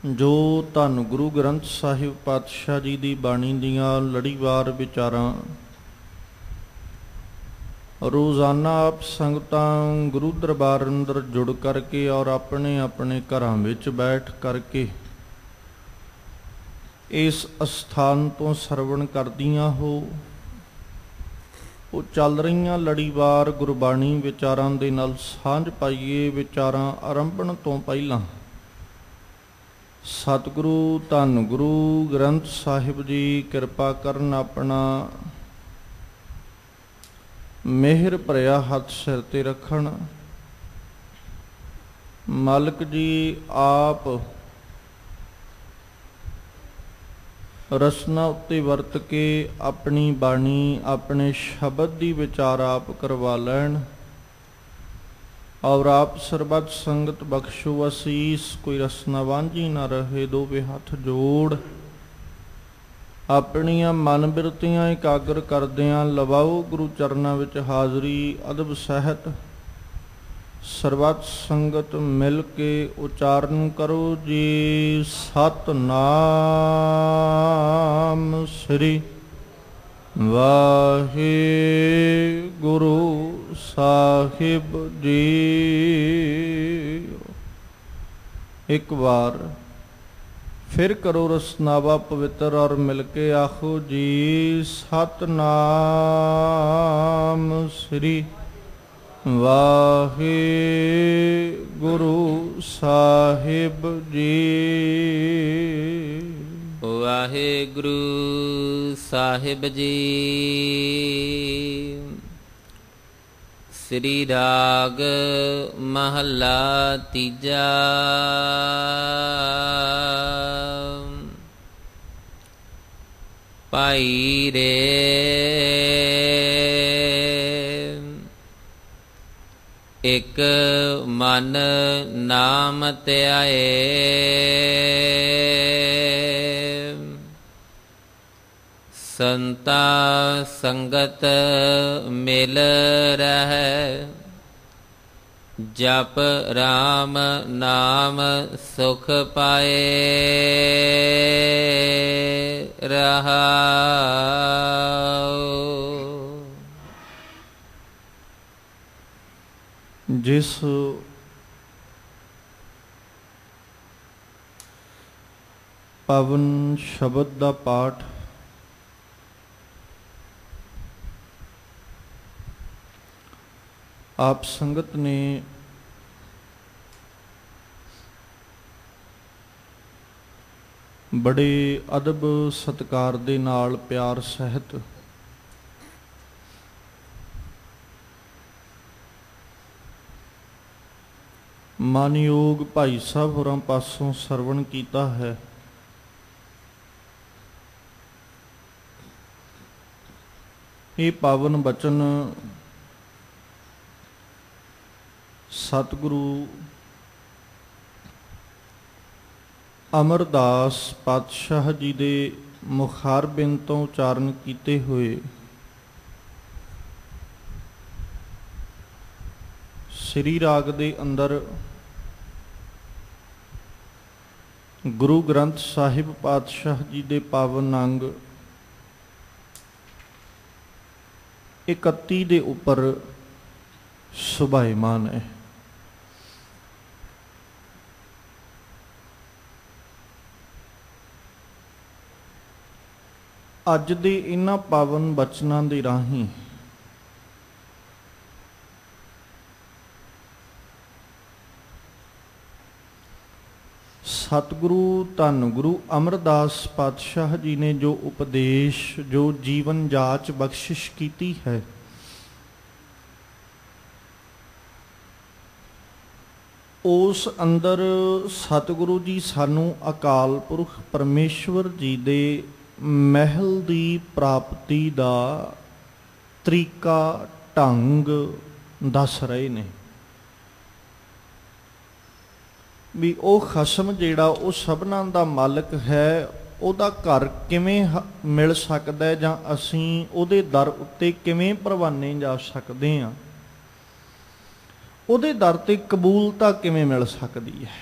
ਜੋ ਧੰਨ ਗੁਰੂ ਗ੍ਰੰਥ ਸਾਹਿਬ ਪਾਤਸ਼ਾਹ ਜੀ ਦੀ ਬਾਣੀ ਦੀਆਂ ਲੜੀਵਾਰ ਵਿਚਾਰਾਂ ਰੋਜ਼ਾਨਾ ਆਪ ਸੰਗਤਾਂ ਗੁਰੂ ਦਰਬਾਰ ਅੰਦਰ ਜੁੜ ਕਰਕੇ ਔਰ ਆਪਣੇ ਆਪਣੇ ਘਰਾਂ ਵਿੱਚ ਬੈਠ ਕਰਕੇ ਇਸ ਅਸਥਾਨ ਤੋਂ ਸਰਵਣ ਕਰਦੀਆਂ ਹੋ। ਉਹ ਚੱਲ ਰਹੀਆਂ ਲੜੀਵਾਰ ਗੁਰਬਾਣੀ ਵਿਚਾਰਾਂ ਦੇ ਨਾਲ ਸਾਂਝ ਪਾਈਏ। ਵਿਚਾਰਾਂ ਆਰੰਭਣ ਤੋਂ ਪਹਿਲਾਂ ਸਤਿਗੁਰੂ ਧੰਨ ਗੁਰੂ ਗ੍ਰੰਥ ਸਾਹਿਬ ਜੀ ਕਿਰਪਾ ਕਰਨ ਆਪਣਾ ਮਿਹਰ ਭਰਿਆ ਹੱਥ ਸਿਰ ਤੇ ਰੱਖਣ। ਮਾਲਕ ਜੀ ਆਪ ਰਸਨਾ ਉੱਤੇ ਵਰਤ ਕੇ ਆਪਣੀ ਬਾਣੀ ਆਪਣੇ ਸ਼ਬਦ ਦੀ ਵਿਚਾਰ ਆਪ ਕਰਵਾ ਲੈਣ ਔਰ ਆਪ ਸਰਬੱਤ ਸੰਗਤ ਬਖਸ਼ੋ ਅਸੀਸ। ਕੋਈ ਰਸਨਾ ਵਾਂਝੀ ਨਾ ਰਹੇ। ਦੋਵੇਂ ਹੱਥ ਜੋੜ ਆਪਣੀਆਂ ਮਨ ਬਿਰਤੀਆਂ ਇਕਾਗਰ ਕਰਦਿਆਂ ਲਵਾਓ ਗੁਰੂ ਚਰਨਾਂ ਵਿੱਚ ਹਾਜ਼ਰੀ। ਅਦਬ ਸਹਿਤ ਸਰਬੱਤ ਸੰਗਤ ਮਿਲ ਕੇ ਉਚਾਰਨ ਕਰੋ ਜੀ। ਸਤਿਨਾਮ ਸ੍ਰੀ ਵਾਹਿਗੁਰੂ ਸਾਹਿਬ ਜੀ। ਇੱਕ ਵਾਰ ਫਿਰ ਕਰੋ ਰਸਨਾਵਾ ਪਵਿੱਤਰ ਔਰ ਮਿਲ ਕੇ ਆਖੋ ਜੀ। ਸਤਿਨਾਮ ਸ੍ਰੀ ਵਾਹਿਗੁਰੂ ਸਾਹਿਬ ਜੀ। ਵਾਹਿਗੁਰੂ ਸਾਹਿਬ ਜੀ। ਸ੍ਰੀ ਰਾਗ ਮਹੱਲਾ ਤੀਜਾ। ਭਾਈ ਰੇ ਇਕ ਮਨ ਨਾਮ ਧਿਆਏ, ਸੰਤਾ ਸੰਗਤ ਮਿਲ ਰਹਿ, ਜਪ ਰਾਮ ਨਾਮ ਸੁਖ ਪਾਏ ਰਹਾਉ। ਜਿਸ ਪਾਵਨ ਸ਼ਬਦ ਦਾ ਪਾਠ ਆਪ ਸੰਗਤ ਨੇ ਬੜੇ ਅਦਬ ਸਤਿਕਾਰ ਦੇ ਨਾਲ ਪਿਆਰ ਸਹਿਤ ਮਾਨਯੋਗ ਭਾਈ ਸਾਹਿਬ ਹੋਰਾਂ ਪਾਸੋਂ ਸਰਵਣ ਕੀਤਾ ਹੈ। ਇਹ ਪਾਵਨ ਬਚਨ ਸਤਿਗੁਰੂ ਅਮਰਦਾਸ ਪਾਤਸ਼ਾਹ ਜੀ ਦੇ ਮੁਖਾਰਬਿੰਦ ਤੋਂ ਉਚਾਰਨ ਕੀਤੇ ਹੋਏ ਸ੍ਰੀ ਰਾਗ ਦੇ ਅੰਦਰ ਗੁਰੂ ਗ੍ਰੰਥ ਸਾਹਿਬ ਪਾਤਸ਼ਾਹ ਜੀ ਦੇ ਪਾਵਨ ਅੰਗ 31 ਦੇ ਉੱਪਰ ਸੁਭਾਇਮਾਨ ਹੈ। ਅੱਜ ਦੇ ਇਹਨਾਂ ਪਾਵਨ ਬਚਨਾਂ ਦੇ ਰਾਹੀਂ ਸਤਿਗੁਰੂ ਧੰਨ ਗੁਰੂ ਅਮਰਦਾਸ ਪਾਤਸ਼ਾਹ ਜੀ ਨੇ ਜੋ ਉਪਦੇਸ਼ ਜੋ ਜੀਵਨ ਜਾਚ ਬਖਸ਼ਿਸ਼ ਕੀਤੀ ਹੈ, ਉਸ ਅੰਦਰ ਸਤਿਗੁਰੂ ਜੀ ਸਾਨੂੰ ਅਕਾਲ ਪੁਰਖ ਪਰਮੇਸ਼ਵਰ ਜੀ ਦੇ ਮਹਿਲ ਦੀ ਪ੍ਰਾਪਤੀ ਦਾ ਤਰੀਕਾ ਢੰਗ ਦੱਸ ਰਹੇ ਨੇ ਵੀ ਉਹ ਖਸਮ ਜਿਹੜਾ ਉਹ ਸਭਨਾਂ ਦਾ ਮਾਲਕ ਹੈ, ਉਹਦਾ ਘਰ ਕਿਵੇਂ ਮਿਲ ਸਕਦਾ ਹੈ ਜਾਂ ਅਸੀਂ ਉਹਦੇ ਦਰ ਉੱਤੇ ਕਿਵੇਂ ਪ੍ਰਵਾਨੇ ਜਾ ਸਕਦੇ ਹਾਂ, ਉਹਦੇ ਦਰ ਤੇ ਕਬੂਲਤਾ ਕਿਵੇਂ ਮਿਲ ਸਕਦੀ ਹੈ।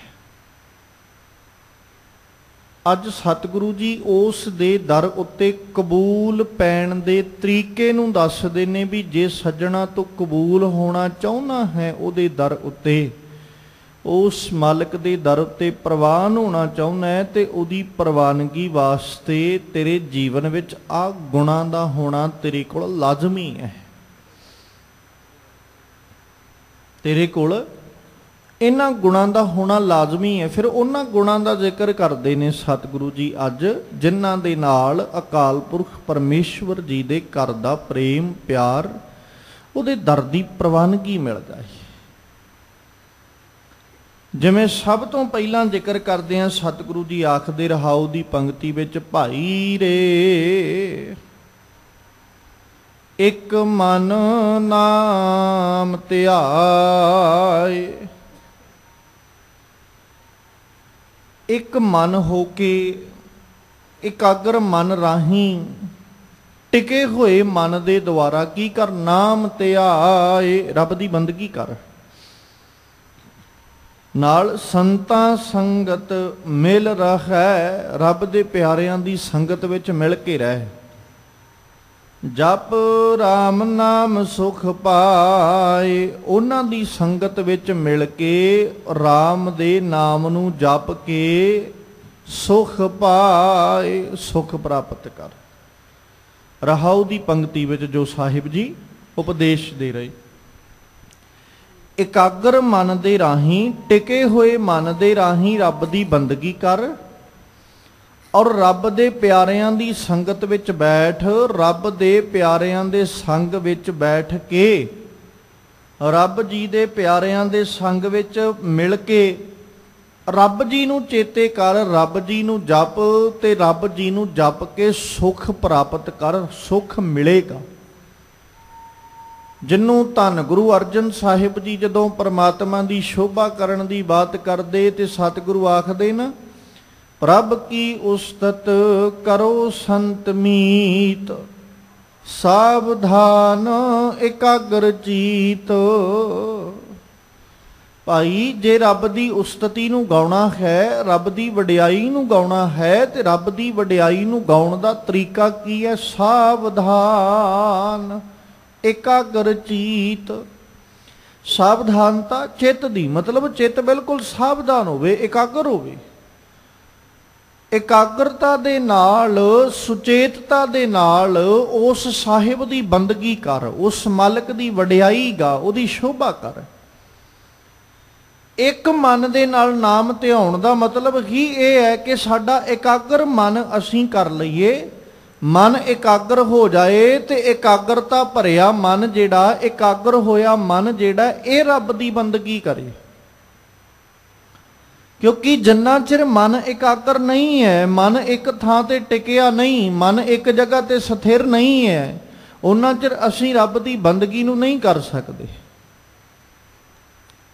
ਅੱਜ ਸਤਿਗੁਰੂ ਜੀ ਉਸ ਦੇ ਦਰ ਉੱਤੇ ਕਬੂਲ ਪੈਣ ਦੇ ਤਰੀਕੇ ਨੂੰ ਦੱਸਦੇ ਨੇ ਵੀ ਜੇ ਸੱਜਣਾ ਤੋਂ ਕਬੂਲ ਹੋਣਾ ਚਾਹੁੰਦਾ ਹੈ ਉਹਦੇ ਦਰ ਉੱਤੇ, ਉਸ ਮਾਲਕ ਦੇ ਦਰ ਉੱਤੇ ਪ੍ਰਵਾਨ ਹੋਣਾ ਚਾਹੁੰਦਾ ਹੈ ਤੇ ਉਹਦੀ ਪ੍ਰਵਾਨਗੀ ਵਾਸਤੇ ਤੇਰੇ ਜੀਵਨ ਵਿੱਚ ਆਹ ਗੁਣਾਂ ਦਾ ਹੋਣਾ ਤੇਰੇ ਕੋਲ ਲਾਜ਼ਮੀ ਹੈ। ਤੇਰੇ ਕੋਲ ਇਹਨਾਂ ਗੁਣਾਂ ਦਾ ਹੋਣਾ ਲਾਜ਼ਮੀ ਹੈ। ਫਿਰ ਉਹਨਾਂ ਗੁਣਾਂ ਦਾ ਜ਼ਿਕਰ ਕਰਦੇ ਨੇ ਸਤਿਗੁਰੂ ਜੀ ਅੱਜ, ਜਿਨ੍ਹਾਂ ਦੇ ਨਾਲ ਅਕਾਲ ਪੁਰਖ ਪਰਮੇਸ਼ਵਰ ਜੀ ਦੇ ਘਰ ਦਾ ਪ੍ਰੇਮ ਪਿਆਰ, ਉਹਦੇ ਦਰ ਦੀ ਪ੍ਰਵਾਨਗੀ ਮਿਲ ਜਾਏ। ਜਿਵੇਂ ਸਭ ਤੋਂ ਪਹਿਲਾਂ ਜ਼ਿਕਰ ਕਰਦੇ ਹਾਂ, ਸਤਿਗੁਰੂ ਜੀ ਆਖਦੇ ਰਹਾਉ ਦੀ ਪੰਕਤੀ ਵਿੱਚ, ਭਾਈ ਰੇ ਇੱਕ ਮਨ ਨਾਮ ਧਿਆਏ। ਇੱਕ ਮਨ ਹੋ ਕੇ ਇਕਾਗਰ ਮਨ ਰਾਹੀਂ ਟਿਕੇ ਹੋਏ ਮਨ ਦੇ ਦੁਆਰਾ ਕੀ ਕਰ? ਨਾਮ ਧਿਆਏ, ਰੱਬ ਦੀ ਬੰਦਗੀ ਕਰ। ਨਾਲ ਸੰਤਾਂ ਸੰਗਤ ਮਿਲ ਰਹਿ, ਰੱਬ ਦੇ ਪਿਆਰਿਆਂ ਦੀ ਸੰਗਤ ਵਿੱਚ ਮਿਲ ਕੇ ਰਹਿ। ਜਪ ਰਾਮ ਨਾਮ ਸੁਖ ਪਾਏ, ਉਹਨਾਂ ਦੀ ਸੰਗਤ ਵਿੱਚ ਮਿਲ ਕੇ ਰਾਮ ਦੇ ਨਾਮ ਨੂੰ ਜਪ ਕੇ ਸੁਖ ਪਾਏ, ਸੁਖ ਪ੍ਰਾਪਤ ਕਰ। ਰਹਾਉ ਦੀ ਪੰਕਤੀ ਵਿੱਚ ਜੋ ਸਾਹਿਬ ਜੀ ਉਪਦੇਸ਼ ਦੇ ਰਹੇ, ਇਕਾਗਰ ਮਨ ਦੇ ਰਾਹੀਂ, ਟਿਕੇ ਹੋਏ ਮਨ ਦੇ ਰਾਹੀਂ ਰੱਬ ਦੀ ਬੰਦਗੀ ਕਰ, ਔਰ ਰੱਬ ਦੇ ਪਿਆਰਿਆਂ ਦੀ ਸੰਗਤ ਵਿੱਚ ਬੈਠ। ਰੱਬ ਦੇ ਪਿਆਰਿਆਂ ਦੇ ਸੰਗ ਵਿੱਚ ਬੈਠ ਕੇ, ਰੱਬ ਜੀ ਦੇ ਪਿਆਰਿਆਂ ਦੇ ਸੰਗ ਵਿੱਚ ਮਿਲ ਕੇ ਰੱਬ ਜੀ ਨੂੰ ਚੇਤੇ ਕਰ, ਰੱਬ ਜੀ ਨੂੰ ਜਪ ਤੇ ਰੱਬ ਜੀ ਨੂੰ ਜਪ ਕੇ ਸੁਖ ਪ੍ਰਾਪਤ ਕਰ, ਸੁਖ ਮਿਲੇਗਾ। ਜਿਹਨੂੰ ਧੰਨ ਗੁਰੂ ਅਰਜਨ ਸਾਹਿਬ ਜੀ ਜਦੋਂ ਪਰਮਾਤਮਾ ਦੀ ਸ਼ੋਭਾ ਕਰਨ ਦੀ ਬਾਤ ਕਰਦੇ ਤੇ ਸਤਿਗੁਰੂ ਆਖਦੇ ਨਾ, ਪ੍ਰਭ ਕੀ ਉਸਤਤ ਕਰੋ ਸੰਤ ਮੀਤ, ਸਾਵਧਾਨ ਇਕਾਗਰ ਚੀਤ। ਭਾਈ ਜੇ ਰੱਬ ਦੀ ਉਸਤਤੀ ਨੂੰ ਗਾਉਣਾ ਹੈ, ਰੱਬ ਦੀ ਵਡਿਆਈ ਨੂੰ ਗਾਉਣਾ ਹੈ, ਤੇ ਰੱਬ ਦੀ ਵਡਿਆਈ ਨੂੰ ਗਾਉਣ ਦਾ ਤਰੀਕਾ ਕੀ ਹੈ? ਸਾਵਧਾਨ ਇਕਾਗਰ ਚੀਤ। ਸਾਵਧਾਨਤਾ ਚਿੱਤ ਦੀ, ਮਤਲਬ ਚਿੱਤ ਬਿਲਕੁਲ ਸਾਵਧਾਨ ਹੋਵੇ, ਇਕਾਗਰ ਹੋਵੇ। ਇਕਾਗਰਤਾ ਦੇ ਨਾਲ, ਸੁਚੇਤਤਾ ਦੇ ਨਾਲ ਉਸ ਸਾਹਿਬ ਦੀ ਬੰਦਗੀ ਕਰ, ਉਸ ਮਾਲਕ ਦੀ ਵਡਿਆਈ ਗਾ, ਉਹਦੀ ਸ਼ੋਭਾ ਕਰ। ਇੱਕ ਮਨ ਦੇ ਨਾਲ ਨਾਮ ਧਿਆਉਣ ਦਾ ਮਤਲਬ ਹੀ ਇਹ ਹੈ ਕਿ ਸਾਡਾ ਇਕਾਗਰ ਮਨ ਅਸੀਂ ਕਰ ਲਈਏ। ਮਨ ਇਕਾਗਰ ਹੋ ਜਾਏ ਤੇ ਇਕਾਗਰਤਾ ਭਰਿਆ ਮਨ ਜਿਹੜਾ, ਇਕਾਗਰ ਹੋਇਆ ਮਨ ਜਿਹੜਾ, ਇਹ ਰੱਬ ਦੀ ਬੰਦਗੀ ਕਰੇ। ਕਿਉਂਕਿ ਜਿੰਨਾ ਚਿਰ ਮਨ ਇਕਾਗਰ ਨਹੀਂ ਹੈ, ਮਨ ਇੱਕ ਥਾਂ ਤੇ ਟਿਕਿਆ ਨਹੀਂ, ਮਨ ਇੱਕ ਜਗ੍ਹਾ ਤੇ ਸਥਿਰ ਨਹੀਂ ਹੈ, ਉਹਨਾਂ ਚਿਰ ਅਸੀਂ ਰੱਬ ਦੀ ਬੰਦਗੀ ਨੂੰ ਨਹੀਂ ਕਰ ਸਕਦੇ।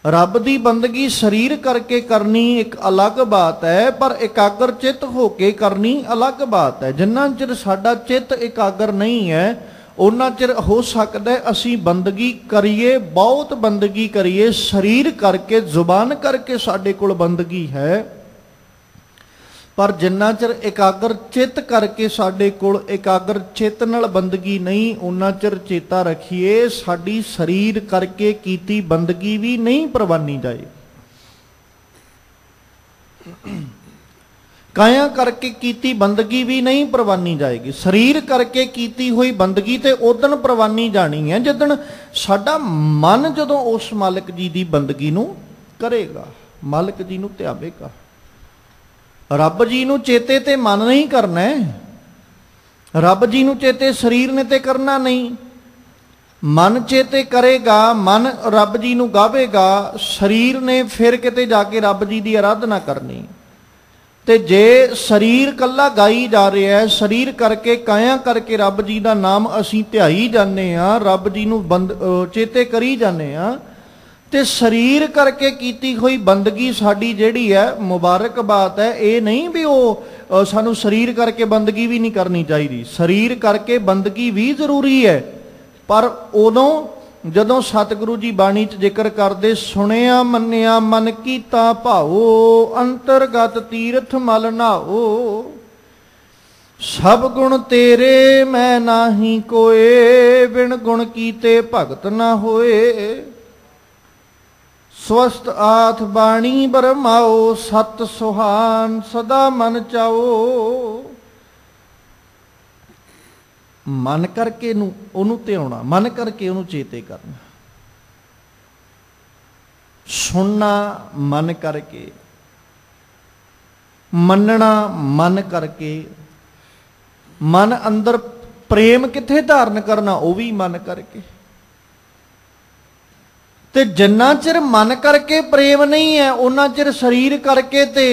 ਰੱਬ ਦੀ ਬੰਦਗੀ ਸਰੀਰ ਕਰਕੇ ਕਰਨੀ ਇੱਕ ਅਲੱਗ ਬਾਤ ਹੈ, ਪਰ ਇਕਾਗਰ ਚਿੱਤ ਹੋ ਕੇ ਕਰਨੀ ਅਲੱਗ ਬਾਤ ਹੈ। ਜਿੰਨਾ ਚਿਰ ਸਾਡਾ ਚਿੱਤ ਇਕਾਗਰ ਨਹੀਂ ਹੈ, ਉਹਨਾਂ ਚਿਰ ਹੋ ਸਕਦਾ ਅਸੀਂ ਬੰਦਗੀ ਕਰੀਏ, ਬਹੁਤ ਬੰਦਗੀ ਕਰੀਏ, ਸਰੀਰ ਕਰਕੇ, ਜ਼ੁਬਾਨ ਕਰਕੇ ਸਾਡੇ ਕੋਲ ਬੰਦਗੀ ਹੈ, ਪਰ ਜਿੰਨਾ ਚਿਰ ਇਕਾਗਰ ਚਿੱਤ ਕਰਕੇ ਸਾਡੇ ਕੋਲ ਇਕਾਗਰ ਚਿੱਤ ਨਾਲ ਬੰਦਗੀ ਨਹੀਂ, ਉਹਨਾਂ ਚਿਰ ਚੇਤਾ ਰੱਖੀਏ ਸਾਡੀ ਸਰੀਰ ਕਰਕੇ ਕੀਤੀ ਬੰਦਗੀ ਵੀ ਨਹੀਂ ਪ੍ਰਵਾਨੀ ਜਾਏ। ਕਾਇਆ ਕਰਕੇ ਕੀਤੀ ਬੰਦਗੀ ਵੀ ਨਹੀਂ ਪ੍ਰਵਾਨੀ ਜਾਏਗੀ। ਸਰੀਰ ਕਰਕੇ ਕੀਤੀ ਹੋਈ ਬੰਦਗੀ ਤੇ ਉਦਣ ਪ੍ਰਵਾਨੀ ਜਾਣੀ ਹੈ ਜਿੱਦਣ ਸਾਡਾ ਮਨ ਜਦੋਂ ਉਸ ਮਾਲਕ ਜੀ ਦੀ ਬੰਦਗੀ ਨੂੰ ਕਰੇਗਾ, ਮਾਲਕ ਜੀ ਨੂੰ ਧਿਆਵੇਗਾ। ਰੱਬ ਜੀ ਨੂੰ ਚੇਤੇ ਤੇ ਮਨ ਨਹੀਂ ਕਰਨਾ, ਰੱਬ ਜੀ ਨੂੰ ਚੇਤੇ ਸਰੀਰ ਨੇ ਤੇ ਕਰਨਾ ਨਹੀਂ। ਮਨ ਚੇਤੇ ਕਰੇਗਾ, ਮਨ ਰੱਬ ਜੀ ਨੂੰ ਗਾਵੇਗਾ, ਸਰੀਰ ਨੇ ਫਿਰ ਕਿਤੇ ਜਾ ਕੇ ਰੱਬ ਜੀ ਦੀ ਆਰਾਧਨਾ ਕਰਨੀ। ਤੇ ਜੇ ਸਰੀਰ ਕੱਲਾ ਗਾਈ ਜਾ ਰਿਹਾ ਹੈ, ਸਰੀਰ ਕਰਕੇ, ਕਾਇਆ ਕਰਕੇ ਰੱਬ ਜੀ ਦਾ ਨਾਮ ਅਸੀਂ ਧਿਆਈ ਜਾਂਦੇ ਹਾਂ, ਰੱਬ ਜੀ ਨੂੰ ਚੇਤੇ ਕਰੀ ਜਾਂਦੇ ਹਾਂ, ਤੇ ਸਰੀਰ ਕਰਕੇ ਕੀਤੀ ਹੋਈ ਬੰਦਗੀ ਸਾਡੀ ਜਿਹੜੀ ਹੈ ਮੁਬਾਰਕ ਬਾਤ ਹੈ। ਇਹ ਨਹੀਂ ਵੀ ਉਹ ਸਾਨੂੰ ਸਰੀਰ ਕਰਕੇ ਬੰਦਗੀ ਵੀ ਨਹੀਂ ਕਰਨੀ ਚਾਹੀਦੀ, ਸਰੀਰ ਕਰਕੇ ਬੰਦਗੀ ਵੀ ਜ਼ਰੂਰੀ ਹੈ, ਪਰ ਉਦੋਂ ਜਦੋਂ ਸਤਿਗੁਰੂ ਜੀ ਬਾਣੀ 'ਚ ਜ਼ਿਕਰ ਕਰਦੇ, ਸੁਣਿਆ ਮੰਨਿਆ ਮਨ ਕੀਤਾ ਭਾਓ, ਅੰਤਰਗਤ ਤੀਰਥ ਮਲ ਨਾਓ। ਸਭ ਗੁਣ ਤੇਰੇ ਮੈਂ ਨਾਹੀ ਕੋਏ, ਬਿਨ ਗੁਣ ਕੀਤੇ ਭਗਤ ਨਾ ਹੋਏ। ਸਵਸਤ ਆਥ ਬਾਣੀ ਬਰਮਾਓ, ਸਤ ਸੁਹਾਨ ਸਦਾ ਮਨ ਚਾਓ। ਮਨ ਕਰਕੇ ਉਹਨੂੰ ਧਿਆਉਣਾ, ਮਨ ਕਰਕੇ ਉਹਨੂੰ ਚੇਤੇ ਕਰਨਾ, ਸੁਣਨਾ ਮਨ ਕਰਕੇ, ਮੰਨਣਾ ਮਨ ਕਰਕੇ, ਮਨ ਅੰਦਰ ਪ੍ਰੇਮ ਕਿੱਥੇ ਧਾਰਨ ਕਰਨਾ, ਉਹ ਵੀ ਮਨ ਕਰਕੇ। ਤੇ ਜਿੰਨਾ ਚਿਰ ਮਨ ਕਰਕੇ ਪ੍ਰੇਮ ਨਹੀਂ ਹੈ, ਉਹਨਾਂ ਚਿਰ ਸਰੀਰ ਕਰਕੇ ਤੇ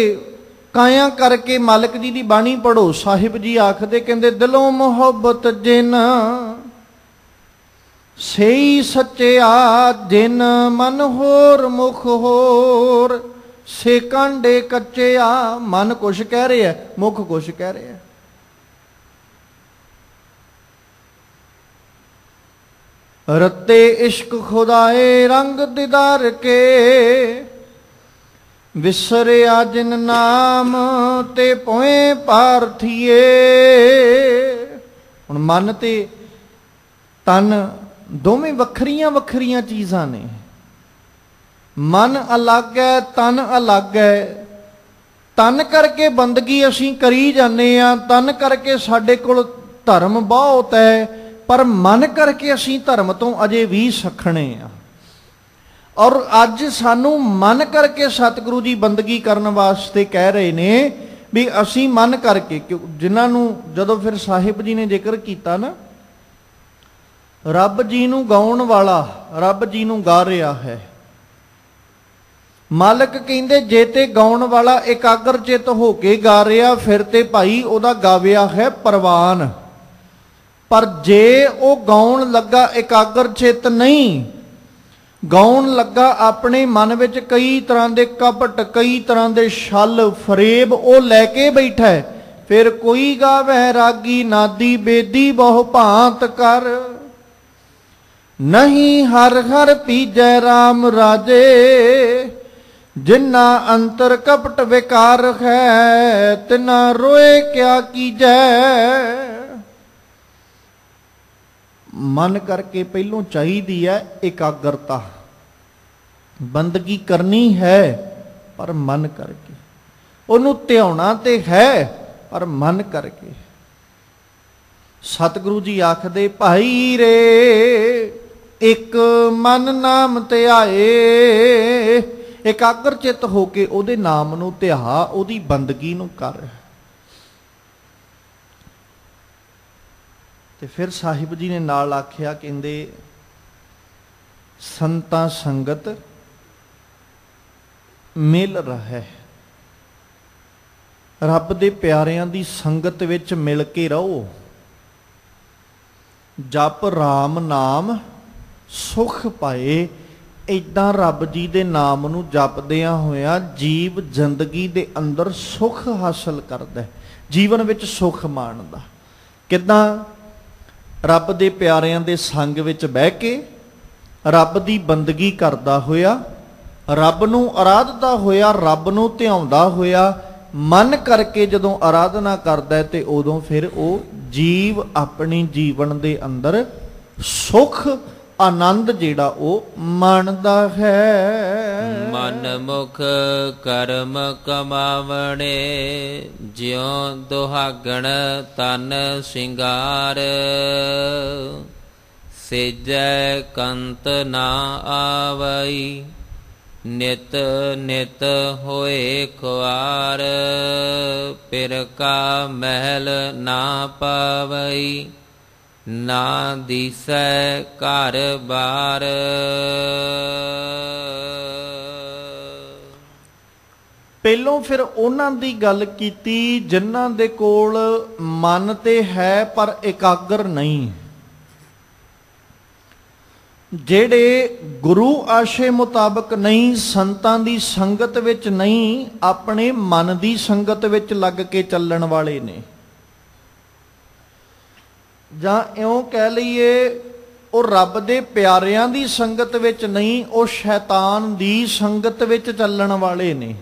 ਕਾਇਆ ਕਰਕੇ ਮਾਲਕ ਜੀ ਦੀ ਬਾਣੀ ਪੜੋ। ਸਾਹਿਬ ਜੀ ਆਖਦੇ, ਕਹਿੰਦੇ ਦਿਲੋਂ ਮੁਹੱਬਤ ਜਿਨ ਸਹੀ ਸੱਚਿਆ, ਜਿਨ ਮਨ ਹੋਰ ਮੁਖ ਹੋਰ, ਸੇ ਕਾਂਡੇ ਕੱਚਿਆ। ਮਨ ਕੁਛ ਕਹਿ ਰਿਹਾ, ਮੁਖ ਕੁਛ ਕਹਿ ਰਿਹਾ। ਰਤੇ ਇਸ਼ਕ ਖੁਦਾਏ ਰੰਗ ਦਿਦਾਰ ਕੇ, ਵਿਸਰਿਆ ਜਿਨ ਨਾਮ ਤੇ ਪੋਏ ਪਾਰਥੀਏ। ਹੁਣ ਮਨ ਤੇ ਤਨ ਦੋਵੇਂ ਵੱਖਰੀਆਂ ਵੱਖਰੀਆਂ ਚੀਜ਼ਾਂ ਨੇ। ਮਨ ਅਲੱਗ ਹੈ, ਤਨ ਅਲੱਗ ਹੈ। ਤਨ ਕਰਕੇ ਬੰਦਗੀ ਅਸੀਂ ਕਰੀ ਜਾਂਦੇ ਹਾਂ, ਤਨ ਕਰਕੇ ਸਾਡੇ ਕੋਲ ਧਰਮ ਬਹੁਤ ਹੈ, ਪਰ ਮਨ ਕਰਕੇ ਅਸੀਂ ਧਰਮ ਤੋਂ ਅਜੇ ਵੀ ਸੱਖਣੇ ਆ। ਔਰ ਅੱਜ ਸਾਨੂੰ ਮਨ ਕਰਕੇ ਸਤਿਗੁਰੂ ਜੀ ਬੰਦਗੀ ਕਰਨ ਵਾਸਤੇ ਕਹਿ ਰਹੇ ਨੇ ਵੀ ਅਸੀਂ ਮਨ ਕਰਕੇ, ਜਿਨ੍ਹਾਂ ਨੂੰ ਜਦੋਂ ਫਿਰ ਸਾਹਿਬ ਜੀ ਨੇ ਜ਼ਿਕਰ ਕੀਤਾ ਨਾ, ਰੱਬ ਜੀ ਨੂੰ ਗਾਉਣ ਵਾਲਾ ਰੱਬ ਜੀ ਨੂੰ ਗਾ ਰਿਹਾ ਹੈ। ਮਾਲਕ ਕਹਿੰਦੇ ਜੇ ਤੇ ਗਾਉਣ ਵਾਲਾ ਇਕਾਗਰ ਚਿੱਤ ਹੋ ਕੇ ਗਾ ਰਿਹਾ, ਫਿਰ ਤੇ ਭਾਈ ਉਹਦਾ ਗਾਵਿਆ ਹੈ ਪ੍ਰਵਾਨ। ਪਰ ਜੇ ਉਹ ਗਾਉਣ ਲੱਗਾ ਇਕਾਗਰ ਚਿੱਤ ਨਹੀਂ, ਗਾਉਣ ਲੱਗਾ ਆਪਣੇ ਮਨ ਵਿੱਚ ਕਈ ਤਰ੍ਹਾਂ ਦੇ ਕਪਟ, ਕਈ ਤਰ੍ਹਾਂ ਦੇ ਛਲ ਫਰੇਬ ਉਹ ਲੈ ਕੇ ਬੈਠਾ, ਫਿਰ ਕੋਈ ਗਾਵੇ ਰਾਗੀ ਨਾਦੀ ਬੇਦੀ ਬਹੁ ਭਾਂਤ ਕਰ। ਨਹੀਂ ਹਰ ਹਰ ਪੀਜੈ ਰਾਮ ਰਾਜੇ, ਜਿਨਾ ਅੰਤਰ ਕਪਟ ਵਿਕਾਰ ਹੈ, ਤਿਨਾ ਰੋਏ ਕਿਆ ਕੀਜੈ। ਮਨ ਕਰਕੇ ਪਹਿਲੋਂ ਚਾਹੀਦੀ ਹੈ ਇਕਾਗਰਤਾ, ਬੰਦਗੀ ਕਰਨੀ ਹੈ ਪਰ ਮਨ ਕਰਕੇ, ਉਹਨੂੰ ਧਿਆਉਣਾ ਤੇ ਹੈ ਪਰ ਮਨ ਕਰਕੇ। ਸਤਿਗੁਰੂ ਜੀ ਆਖਦੇ, ਭਾਈ ਰੇ ਇੱਕ ਮਨ ਨਾਮ ਧਿਆਏ, ਇਕਾਗਰ ਚਿੱਤ ਹੋ ਕੇ ਉਹਦੇ ਨਾਮ ਨੂੰ ਧਿਆ, ਉਹਦੀ ਬੰਦਗੀ ਨੂੰ ਕਰ। ਤੇ ਫਿਰ ਸਾਹਿਬ ਜੀ ਨੇ ਨਾਲ ਆਖਿਆ, ਕਹਿੰਦੇ ਸੰਤਾਂ ਸੰਗਤ ਮਿਲ ਰਹਿ, ਰੱਬ ਦੇ ਪਿਆਰਿਆਂ ਦੀ ਸੰਗਤ ਵਿੱਚ ਮਿਲ ਕੇ ਰਹੋ। ਜਪ ਰਾਮ ਨਾਮ ਸੁਖ ਪਾਏ। ਏਦਾਂ ਰੱਬ ਜੀ ਦੇ ਨਾਮ ਨੂੰ ਜਪਦਿਆਂ ਹੋਇਆਂ ਜੀਵ ਜ਼ਿੰਦਗੀ ਦੇ ਅੰਦਰ ਸੁਖ ਹਾਸਲ ਕਰਦਾ, ਜੀਵਨ ਵਿੱਚ ਸੁਖ ਮਾਣਦਾ। ਕਿੱਦਾਂ? ਰੱਬ ਦੇ ਪਿਆਰਿਆਂ ਦੇ ਸੰਗ ਵਿੱਚ ਬਹਿ ਕੇ, ਰੱਬ ਦੀ ਬੰਦਗੀ ਕਰਦਾ ਹੋਇਆ, ਰੱਬ ਨੂੰ ਆਰਾਧਦਾ ਹੋਇਆ, ਰੱਬ ਨੂੰ ਧਿਆਉਂਦਾ ਹੋਇਆ, ਮਨ ਕਰਕੇ ਜਦੋਂ ਆਰਾਧਨਾ ਕਰਦਾ ਤੇ ਉਦੋਂ ਫਿਰ ਉਹ ਜੀਵ ਆਪਣੀ ਜੀਵਨ ਦੇ ਅੰਦਰ ਸੁਖ ਆਨੰਦ ਜਿਹੜਾ ਉਹ ਮਾਣਦਾ ਹੈ। ਮਨ ਮੁਖ ਕਰਮ ਕਮਾਵਣੇ, ਜਿਉ ਦੁਹਾਗਣ ਤਨ ਸਿੰਗਾਰ, ਸੇਜੈ ਕੰਤ ਨਾ ਆਵਈ, ਨਿਤ ਨਿਤ ਹੋਏ ਖੁਆਰ, ਪਿਰ ਕਾ ਮਹਿਲ ਨਾ ਪਾਵਈ, ਨਾ ਦੀਸੈ ਘਰ ਬਾਰ। ਪਹਿਲੋਂ ਫਿਰ ਉਹਨਾਂ ਦੀ ਗੱਲ ਕੀਤੀ ਜਿਨ੍ਹਾਂ ਦੇ ਕੋਲ ਮਨ ਤੇ ਹੈ ਪਰ ਇਕਾਗਰ ਨਹੀਂ, ਜਿਹੜੇ ਗੁਰੂ ਆਸ਼ੇ ਮੁਤਾਬਕ ਨਹੀਂ, ਸੰਤਾਂ ਦੀ ਸੰਗਤ ਵਿੱਚ ਨਹੀਂ, ਆਪਣੇ ਮਨ ਦੀ ਸੰਗਤ ਵਿੱਚ ਲੱਗ ਕੇ ਚੱਲਣ ਵਾਲੇ ਨੇ। ਜਾਂ ਇਉਂ ਕਹਿ ਲਈਏ ਉਹ ਰੱਬ ਦੇ ਪਿਆਰਿਆਂ ਦੀ ਸੰਗਤ ਵਿੱਚ ਨਹੀਂ, ਉਹ ਸ਼ੈਤਾਨ ਦੀ ਸੰਗਤ ਵਿੱਚ ਚੱਲਣ ਵਾਲੇ ਨੇ।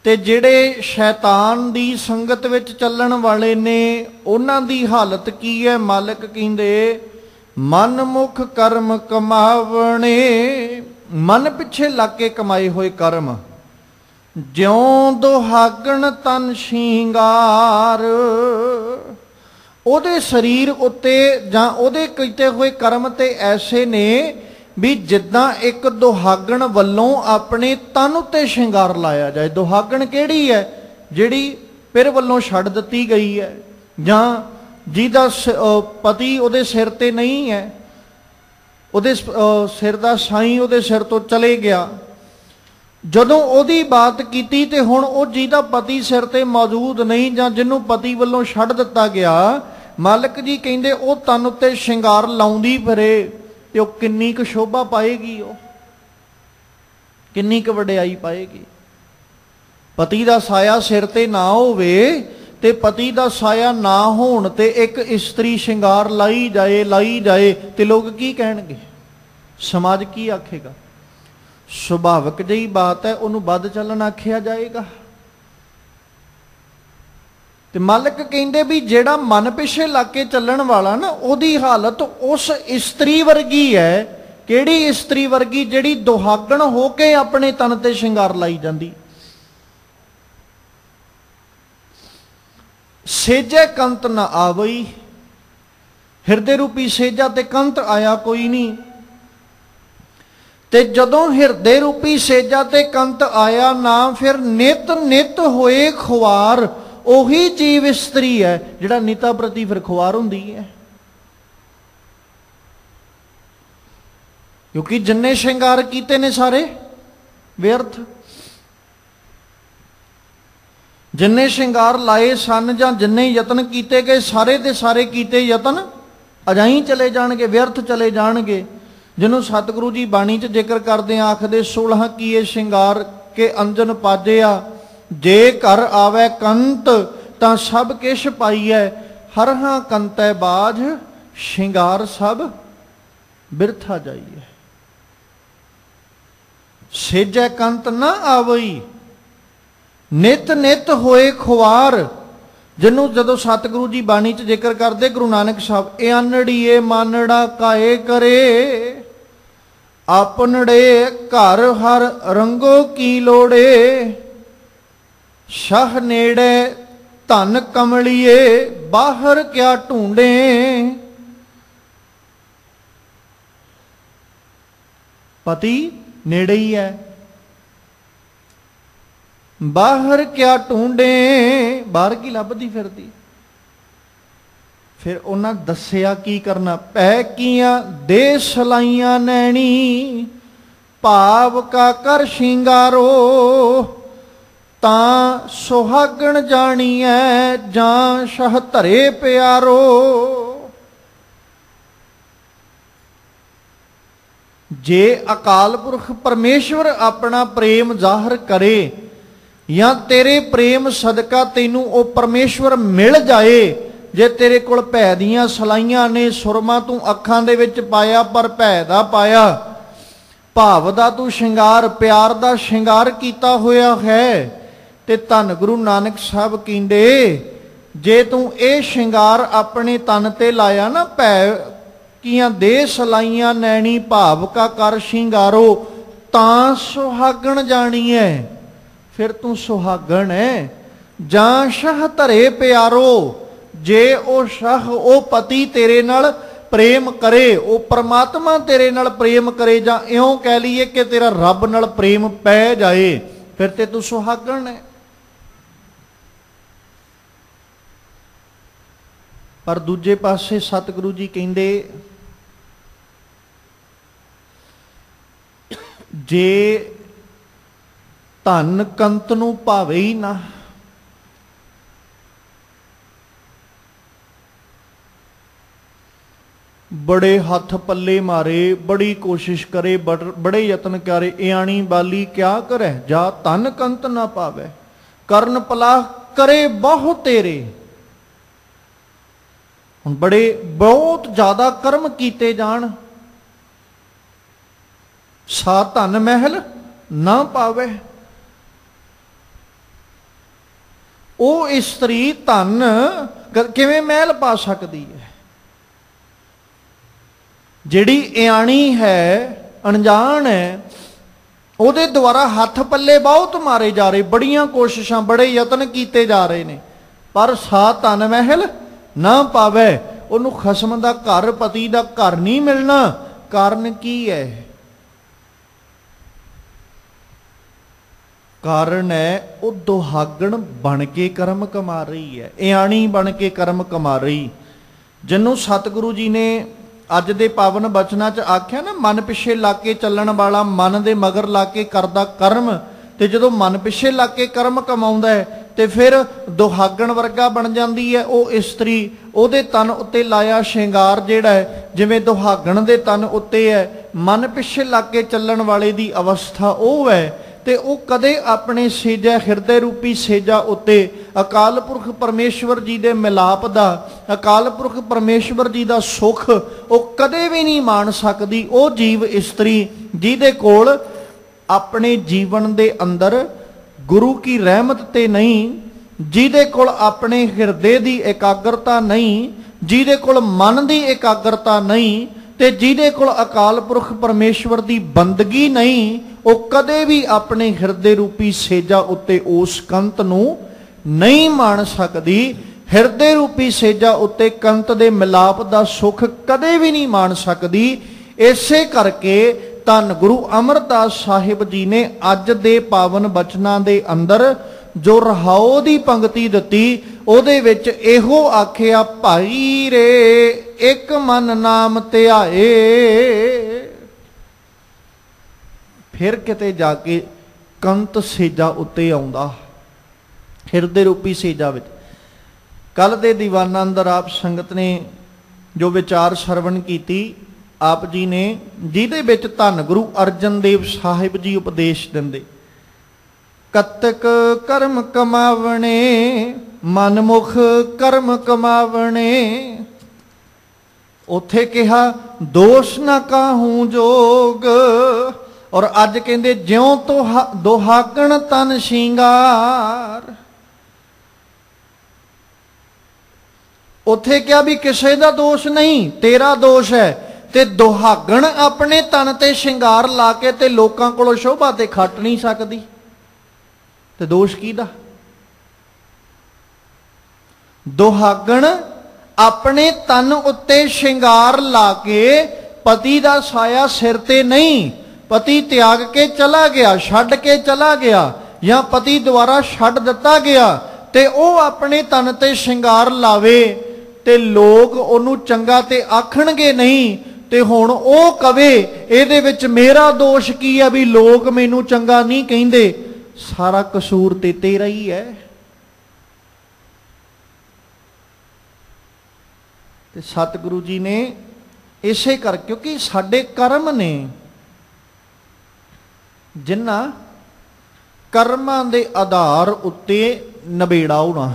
ਤੇ ਜਿਹੜੇ ਸ਼ੈਤਾਨ ਦੀ ਸੰਗਤ ਵਿੱਚ ਚੱਲਣ ਵਾਲੇ ਨੇ ਉਹਨਾਂ ਦੀ ਹਾਲਤ ਕੀ ਹੈ? ਮਾਲਕ ਕਹਿੰਦੇ ਮਨ ਮੁਖ ਕਰਮ ਕਮਾਵਣੇ, ਮਨ ਪਿੱਛੇ ਲੱਗ ਕੇ ਕਮਾਏ ਹੋਏ ਕਰਮ, ਜਿਉਂ ਦੁਹਾਗਣ ਤਨ ਸ਼ਿੰਗਾਰ। ਉਹਦੇ ਸਰੀਰ ਉੱਤੇ ਜਾਂ ਉਹਦੇ ਕੀਤੇ ਹੋਏ ਕਰਮ ਤੇ ਐਸੇ ਨੇ ਵੀ ਜਿੱਦਾਂ ਇੱਕ ਦੁਹਾਗਣ ਵੱਲੋਂ ਆਪਣੇ ਤਨ ਉੱਤੇ ਸ਼ਿੰਗਾਰ ਲਾਇਆ ਜਾਏ। ਦੁਹਾਗਣ ਕਿਹੜੀ ਹੈ? ਜਿਹੜੀ ਪਿਰ ਵੱਲੋਂ ਛੱਡ ਦਿੱਤੀ ਗਈ ਹੈ, ਜਾਂ ਜਿਹਦਾ ਪਤੀ ਉਹਦੇ ਸਿਰ ਤੇ ਨਹੀਂ ਹੈ, ਉਹਦੇ ਸਿਰ ਦਾ ਸਾਈਂ ਉਹਦੇ ਸਿਰ ਤੋਂ ਚਲੇ ਗਿਆ। ਜਦੋਂ ਉਹਦੀ ਬਾਤ ਕੀਤੀ ਤੇ ਹੁਣ ਉਹ ਜਿਹਦਾ ਪਤੀ ਸਿਰ ਤੇ ਮੌਜੂਦ ਨਹੀਂ ਜਾਂ ਜਿਹਨੂੰ ਪਤੀ ਵੱਲੋਂ ਛੱਡ ਦਿੱਤਾ ਗਿਆ, ਮਾਲਕ ਜੀ ਕਹਿੰਦੇ ਉਹ ਤਨ ਉੱਤੇ ਸ਼ਿੰਗਾਰ ਲਾਉਂਦੀ ਫਿਰੇ ਤੇ ਉਹ ਕਿੰਨੀ ਕੁ ਸ਼ੋਭਾ ਪਾਏਗੀ, ਉਹ ਕਿੰਨੀ ਕੁ ਵਡਿਆਈ ਪਾਏਗੀ। ਪਤੀ ਦਾ ਸਾਇਆ ਸਿਰ ਤੇ ਨਾ ਹੋਵੇ ਤੇ ਪਤੀ ਦਾ ਸਾਇਆ ਨਾ ਹੋਣ ਤੇ ਇੱਕ ਇਸਤਰੀ ਸ਼ਿੰਗਾਰ ਲਾਈ ਜਾਏ ਤੇ ਲੋਕ ਕੀ ਕਹਿਣਗੇ? ਸਮਾਜ ਕੀ ਆਖੇਗਾ? ਸੁਭਾਵਿਕ ਜਿਹੀ ਬਾਤ ਹੈ, ਉਹਨੂੰ ਵੱਧ ਚੱਲਣ ਆਖਿਆ ਜਾਏਗਾ। ਤੇ ਮਾਲਕ ਕਹਿੰਦੇ ਵੀ ਜਿਹੜਾ ਮਨ ਪਿੱਛੇ ਲੱਗ ਕੇ ਚੱਲਣ ਵਾਲਾ ਨਾ, ਉਹਦੀ ਹਾਲਤ ਉਸ ਇਸਤਰੀ ਵਰਗੀ ਹੈ। ਕਿਹੜੀ ਇਸਤਰੀ ਵਰਗੀ? ਜਿਹੜੀ ਦੁਹਾਗਣ ਹੋ ਕੇ ਆਪਣੇ ਤਨ ਤੇ ਸ਼ਿੰਗਾਰ ਲਾਈ ਜਾਂਦੀ। ਸੇਜੇ ਕੰਤ ਨਾ ਆਵਈ, ਹਿਰਦੇ ਰੂਪੀ ਸੇਜਾ ਤੇ ਕੰਤ ਆਇਆ ਕੋਈ ਨਹੀਂ। ਤੇ ਜਦੋਂ ਹਿਰਦੇ ਰੂਪੀ ਸੇਜਾ ਤੇ ਕੰਤ ਆਇਆ ਨਾ, ਫਿਰ ਨਿਤ ਨਿਤ ਹੋਏ ਖੁਆਰ। ਉਹੀ ਜੀਵ ਇਸਤਰੀ ਹੈ ਜਿਹੜਾ ਨਿਤਾ ਪ੍ਰਤੀ ਫਿਰ ਖੁਆਰ ਹੁੰਦੀ ਹੈ। ਕਿਉਂਕਿ ਜਿੰਨੇ ਸ਼ਿੰਗਾਰ ਕੀਤੇ ਨੇ ਸਾਰੇ ਵਿਅਰਥ, ਜਿੰਨੇ ਸ਼ਿੰਗਾਰ ਲਾਏ ਸਨ ਜਾਂ ਜਿੰਨੇ ਯਤਨ ਕੀਤੇ ਗਏ, ਸਾਰੇ ਦੇ ਸਾਰੇ ਕੀਤੇ ਯਤਨ ਅਜਾਈਂ ਚਲੇ ਜਾਣਗੇ, ਵਿਅਰਥ ਚਲੇ ਜਾਣਗੇ। ਜਿਹਨੂੰ ਸਤਿਗੁਰੂ ਜੀ ਬਾਣੀ 'ਚ ਜ਼ਿਕਰ ਕਰਦੇ ਆਖਦੇ 16 ਕੀਏ ਸ਼ਿੰਗਾਰ ਕੇ ਅੰਜਨ ਪਾਜਿਆ, ਜੇ ਘਰ ਆਵੇ ਕੰਤ ਤਾਂ ਸਭ ਕਿਛ ਪਾਈਐ, ਹਰਹਾਂ ਕੰਤੈ ਬਾਝ ਸ਼ਿੰਗਾਰ ਸਭ ਬਿਰਥਾ ਜਾਈਐ। ਸੇਜੈ ਕੰਤ ਨਾ ਆਵਈ, ਨਿਤ ਨਿਤ ਹੋਏ ਖੁਆਰ। ਜਿਹਨੂੰ ਜਦੋਂ ਸਤਿਗੁਰੂ ਜੀ ਬਾਣੀ 'ਚ ਜ਼ਿਕਰ ਕਰਦੇ ਗੁਰੂ ਨਾਨਕ ਸਾਹਿਬ, ਇਹ ਅਨੜੀਏ ਮਾਨੜਾ ਕਾਏ ਕਰੇ, ਆਪਨੜੇ ਘਰ ਹਰ ਰੰਗੋ ਕੀ ਲੋੜੇ, ਸ਼ਾਹ ਨੇੜੇ ਧਨ ਕਮਲੀਏ, ਬਾਹਰ ਕਿਆ ਢੂੰਡੇ। ਪਤੀ ਨੇੜੇ ਹੀ ਹੈ, ਬਾਹਰ ਕਿਆ ਢੂੰਡੇ, ਬਾਹਰ ਕੀ ਲੱਭਦੀ ਫਿਰਦੀ। ਫਿਰ ਉਹਨਾਂ ਦੱਸਿਆ ਕੀ ਕਰਨਾ, ਪੈ ਕੀਆਂ ਦੇ ਸਲਾਈਆਂ ਨੈਣੀ, ਭਾਵ ਕਾ ਕਰ ਸ਼ਿੰਗਾਰੋ, ਤਾਂ ਸੁਹਾਗਣ ਜਾਣੀਐ ਜਾਂ ਸ਼ਹ ਧਰੇ ਪਿਆਰੋ। ਜੇ ਅਕਾਲ ਪੁਰਖ ਪਰਮੇਸ਼ਵਰ ਆਪਣਾ ਪ੍ਰੇਮ ਜ਼ਾਹਰ ਕਰੇ ਜਾਂ ਤੇਰੇ ਪ੍ਰੇਮ ਸਦਕਾ ਤੈਨੂੰ ਉਹ ਪਰਮੇਸ਼ਵਰ ਮਿਲ ਜਾਏ, ਜੇ ਤੇਰੇ ਕੋਲ ਭੈ ਦੀਆਂ ਸਲਾਈਆਂ ਨੇ, ਸੁਰਮਾ ਤੂੰ ਅੱਖਾਂ ਦੇ ਵਿੱਚ ਪਾਇਆ ਪਰ ਭੈ ਦਾ ਪਾਇਆ, ਭਾਵ ਦਾ ਤੂੰ ਸ਼ਿੰਗਾਰ, ਪਿਆਰ ਦਾ ਸ਼ਿੰਗਾਰ ਕੀਤਾ ਹੋਇਆ ਹੈ, ਤੇ ਧੰਨ ਗੁਰੂ ਨਾਨਕ ਸਾਹਿਬ ਕਹਿੰਦੇ ਜੇ ਤੂੰ ਇਹ ਸ਼ਿੰਗਾਰ ਆਪਣੇ ਤਨ ਤੇ ਲਾਇਆ ਨਾ, ਭੈ ਕੀਆਂ ਦੇ ਸਲਾਈਆਂ ਨੈਣੀ, ਭਾਵ ਕਾ ਕਰ ਸ਼ਿੰਗਾਰੋ, ਤਾਂ ਸੁਹਾਗਣ ਜਾਣੀਐ। ਫਿਰ ਤੂੰ ਸੁਹਾਗਣ ਹੈ। ਜਾਂ ਸ਼ਹ ਧਰੇ ਪਿਆਰੋ, ਜੇ ਉਹ ਸ਼ਹ, ਉਹ ਪਤੀ ਤੇਰੇ ਨਾਲ ਪ੍ਰੇਮ ਕਰੇ, ਉਹ ਪਰਮਾਤਮਾ ਤੇਰੇ ਨਾਲ ਪ੍ਰੇਮ ਕਰੇ, ਜਾਂ ਇਉਂ ਕਹਿ ਲਈਏ ਕਿ ਤੇਰਾ ਰੱਬ ਨਾਲ ਪ੍ਰੇਮ ਪੈ ਜਾਏ, ਫਿਰ ਤੇ ਤੂੰ ਸੁਹਾਗਣ ਹੈ। ਪਰ ਦੂਜੇ ਪਾਸੇ ਸਤਿਗੁਰੂ ਜੀ ਕਹਿੰਦੇ ਜੇ ਧਨ ਕੰਤ ਨੂੰ ਭਾਵੇ ਹੀ ਨਾ, ਬੜੇ ਹੱਥ ਪੱਲੇ ਮਾਰੇ, ਬੜੀ ਕੋਸ਼ਿਸ਼ ਕਰੇ, ਬੜੇ ਯਤਨ ਕਰੇ, ਇਆਣੀ ਬਾਲੀ ਕਿਆ ਕਰੇ, ਜਾ ਧਨ ਕੰਤ ਨਾ ਪਾਵੇ, ਕਰਨ ਪਲਾਹ ਕਰੇ ਬਹੁ ਤੇਰੇ। हुण बड़े बहुत ज़्यादा कर्म कीते जाण, सा धन महल ना पावे। ਉਹ ਇਸਤਰੀ ਧਨ ਕਿਵੇਂ ਮਹਿਲ ਪਾ ਸਕਦੀ ਹੈ? ਜਿਹੜੀ ਇਆਣੀ ਹੈ, ਅਣਜਾਣ ਹੈ, ਉਹਦੇ ਦੁਆਰਾ ਹੱਥ ਪੱਲੇ ਬਹੁਤ ਮਾਰੇ ਜਾ ਰਹੇ, ਬੜੀਆਂ ਕੋਸ਼ਿਸ਼ਾਂ, ਬੜੇ ਯਤਨ ਕੀਤੇ ਜਾ ਰਹੇ ਨੇ, ਪਰ ਸਾ ਧਨ ਮਹਿਲ ਨਾ ਪਾਵੇ। ਉਹਨੂੰ ਖਸਮ ਦਾ ਘਰ, ਪਤੀ ਦਾ ਘਰ ਨਹੀਂ ਮਿਲਣਾ। ਕਾਰਨ ਕੀ ਹੈ? ਕਾਰਨ ਹੈ ਉਹ ਦੁਹਾਗਣ ਬਣ ਕੇ ਕਰਮ ਕਮਾ ਰਹੀ ਹੈ, ਇਆਣੀ ਬਣ ਕੇ ਕਰਮ ਕਮਾ ਰਹੀ। ਜਿਹਨੂੰ ਸਤਿਗੁਰੂ ਜੀ ਨੇ ਅੱਜ ਦੇ ਪਾਵਨ ਬਚਨਾਂ 'ਚ ਆਖਿਆ ਨਾ, ਮਨ ਪਿੱਛੇ ਲੱਗ ਕੇ ਚੱਲਣ ਵਾਲਾ, ਮਨ ਦੇ ਮਗਰ ਲੱਗ ਕੇ ਕਰਦਾ ਕਰਮ, ਤੇ ਜਦੋਂ ਮਨ ਪਿੱਛੇ ਲੱਗ ਕੇ ਕਰਮ ਕਮਾਉਂਦਾ ਹੈ ਤੇ ਫਿਰ ਦੁਹਾਗਣ ਵਰਗਾ ਬਣ ਜਾਂਦੀ ਹੈ ਉਹ ਇਸਤਰੀ। ਉਹਦੇ ਤਨ ਉੱਤੇ ਲਾਇਆ ਸ਼ਿੰਗਾਰ ਜਿਹੜਾ ਹੈ, ਜਿਵੇਂ ਦੁਹਾਗਣ ਦੇ ਤਨ ਉੱਤੇ ਹੈ, ਮਨ ਪਿੱਛੇ ਲੱਗ ਕੇ ਚੱਲਣ ਵਾਲੇ ਦੀ ਅਵਸਥਾ ਉਹ ਹੈ। ਤੇ ਉਹ ਕਦੇ ਆਪਣੇ ਸੇਜਾ, ਹਿਰਦੇ ਰੂਪੀ ਸੇਜਾ ਉੱਤੇ ਅਕਾਲ ਪੁਰਖ ਪਰਮੇਸ਼ਵਰ ਜੀ ਦੇ ਮਿਲਾਪ ਦਾ, ਅਕਾਲ ਪੁਰਖ ਪਰਮੇਸ਼ਵਰ ਜੀ ਦਾ ਸੁੱਖ ਉਹ ਕਦੇ ਵੀ ਨਹੀਂ ਮਾਣ ਸਕਦੀ। ਉਹ ਜੀਵ ਇਸਤਰੀ ਜਿਹਦੇ ਕੋਲ ਆਪਣੇ ਜੀਵਨ ਦੇ ਅੰਦਰ ਗੁਰੂ ਕੀ ਰਹਿਮਤ ਤੇ ਨਹੀਂ, ਜਿਹਦੇ ਕੋਲ ਆਪਣੇ ਹਿਰਦੇ ਦੀ ਇਕਾਗਰਤਾ ਨਹੀਂ, ਜਿਹਦੇ ਕੋਲ ਮਨ ਦੀ ਇਕਾਗਰਤਾ ਨਹੀਂ, ਤੇ ਜਿਹਦੇ ਕੋਲ ਅਕਾਲ ਪੁਰਖ ਪਰਮੇਸ਼ਵਰ ਦੀ ਬੰਦਗੀ ਨਹੀਂ, ਉਹ ਕਦੇ ਵੀ ਆਪਣੇ ਹਿਰਦੇ ਰੂਪੀ ਸੇਜਾ ਉੱਤੇ ਉਸ ਕੰਤ ਨੂੰ ਨਹੀਂ ਮਾਣ ਸਕਦੀ। ਹਿਰਦੇ ਰੂਪੀ ਸੇਜਾ ਉੱਤੇ ਕੰਤ ਦੇ ਮਿਲਾਪ ਦਾ ਸੁੱਖ ਕਦੇ ਵੀ ਨਹੀਂ ਮਾਣ ਸਕਦੀ। ਇਸੇ ਕਰਕੇ ਧੰਨ ਗੁਰੂ ਅਮਰਦਾਸ ਸਾਹਿਬ ਜੀ ਨੇ ਅੱਜ ਦੇ ਪਾਵਨ ਬਚਨਾਂ ਦੇ ਅੰਦਰ ਜੋ ਰਹਾਉ ਦੀ ਪੰਕਤੀ ਦਿੱਤੀ, ਉਹਦੇ ਵਿੱਚ ਇਹੋ ਆਖਿਆ, ਭਾਈ ਰੇ ਇੱਕ ਮਨ ਨਾਮ ਧਿਆਏ। ਫਿਰ ਕਿਤੇ ਜਾ ਕੇ ਕੰਤ ਸੇਜਾ ਉੱਤੇ ਆਉਂਦਾ, ਹਿਰਦੇ ਰੂਪੀ ਸੇਜਾ ਵਿੱਚ। ਕੱਲ ਦੇ ਦੀਵਾਨਾਂ ਅੰਦਰ ਆਪ ਸੰਗਤ ਨੇ ਜੋ ਵਿਚਾਰ ਸਰਵਣ ਕੀਤੀ, ਆਪ ਜੀ ਨੇ ਜਿਹਦੇ ਵਿੱਚ ਧੰਨ ਗੁਰੂ ਅਰਜਨ ਦੇਵ ਸਾਹਿਬ ਜੀ ਉਪਦੇਸ਼ ਦਿੰਦੇ, ਕਤਕ ਕਰਮ ਕਮਾਵਣੇ ਮਨਮੁਖ ਕਰਮ ਕਮਾਵਣੇ। ਉੱਥੇ ਕਿਹਾ ਦੋਸ਼ ਨਾ ਕਾਹੂ ਜੋਗ, ਔਰ ਅੱਜ ਕਹਿੰਦੇ ਜਿਉਂ ਦੁਹਾਗਣ ਤਨ ਸ਼ਿੰਗਾਰ। ਉੱਥੇ ਕਿਹਾ ਵੀ ਕਿਸੇ ਦਾ ਦੋਸ਼ ਨਹੀਂ, ਤੇਰਾ ਦੋਸ਼ ਹੈ। ਤੇ ਦੁਹਾਗਣ ਆਪਣੇ ਤਨ ਤੇ ਸ਼ਿੰਗਾਰ ਲਾ ਕੇ ਤੇ ਲੋਕਾਂ ਕੋਲੋਂ ਸ਼ੋਭਾ ਤੇ ਖੱਟ ਨਹੀਂ ਸਕਦੀ, ਤੇ ਦੋਸ਼ ਕਿਹਦਾ? ਦੁਹਾਗਣ ਆਪਣੇ ਤਨ ਉੱਤੇ ਸ਼ਿੰਗਾਰ ਲਾ ਕੇ, ਪਤੀ ਦਾ ਸਾਇਆ ਸਿਰ ਤੇ ਨਹੀਂ, ਪਤੀ ਤਿਆਗ ਕੇ ਚਲਾ ਗਿਆ, ਛੱਡ ਕੇ ਚਲਾ ਗਿਆ, ਜਾਂ ਪਤੀ ਦੁਆਰਾ ਛੱਡ ਦਿੱਤਾ ਗਿਆ, ਤੇ ਉਹ ਆਪਣੇ ਤਨ ਤੇ ਸ਼ਿੰਗਾਰ ਲਾਵੇ ਤੇ ਲੋਕ ਉਹਨੂੰ ਚੰਗਾ ਤੇ ਆਖਣਗੇ ਨਹੀਂ। ਤੇ ਹੁਣ ਉਹ ਕਵੇ ਇਹਦੇ ਵਿੱਚ ਮੇਰਾ ਦੋਸ਼ ਕੀ ਹੈ ਵੀ ਲੋਕ ਮੈਨੂੰ ਚੰਗਾ ਨਹੀਂ ਕਹਿੰਦੇ? ਸਾਰਾ ਕਸੂਰ ਤੇ ਤੇਰਾ ਹੀ ਹੈ। ਤੇ ਸਤਿਗੁਰੂ ਜੀ ਨੇ ਇਸੇ ਕਰ, ਕਿਉਂਕਿ ਸਾਡੇ ਕਰਮ ਨੇ, ਜਿਨ੍ਹਾਂ ਕਰਮਾਂ ਦੇ ਆਧਾਰ ਉੱਤੇ ਨਬੇੜਾ ਹੋਣਾ,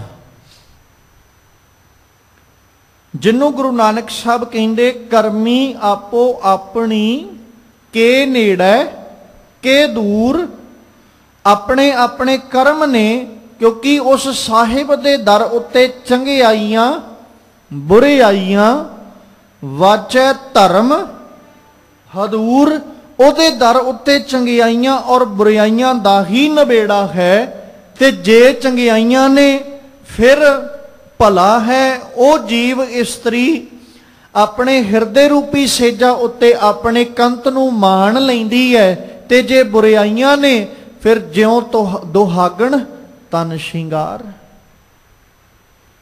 ਜਿਹਨੂੰ ਗੁਰੂ ਨਾਨਕ ਸਾਹਿਬ ਕਹਿੰਦੇ ਕਰਮੀ ਆਪੋ ਆਪਣੀ ਕੇ ਨੇੜੇ ਕੇ ਦੂਰ। ਆਪਣੇ ਆਪਣੇ ਕਰਮ ਨੇ, ਕਿਉਂਕਿ ਉਸ ਸਾਹਿਬ ਦੇ ਦਰ ਉੱਤੇ ਚੰਗਿਆਈਆਂ ਬੁਰਿਆਈਆਂ ਵਾਚੈ ਧਰਮ ਹਦੂਰ। ਉਹਦੇ ਦਰ ਉੱਤੇ ਚੰਗਿਆਈਆਂ ਔਰ ਬੁਰਾਈਆਂ ਦਾ ਹੀ ਨਬੇੜਾ ਹੈ। ਤੇ ਜੇ ਚੰਗਿਆਈਆਂ ਨੇ ਫਿਰ ਭਲਾ ਹੈ। ਉਹ ਜੀਵ ਇਸਤਰੀ ਆਪਣੇ ਹਿਰਦੇ ਰੂਪੀ ਸੇਜਾ ਉੱਤੇ ਆਪਣੇ ਕੰਤ ਨੂੰ ਮਾਣ ਲੈਂਦੀ ਹੈ। ਤੇ ਜੇ ਬੁਰਾਈਆਂ ਨੇ ਫਿਰ ਜਿਉਂ ਦੁਹਾਗਣ ਤਨ ਸ਼ਿੰਗਾਰ।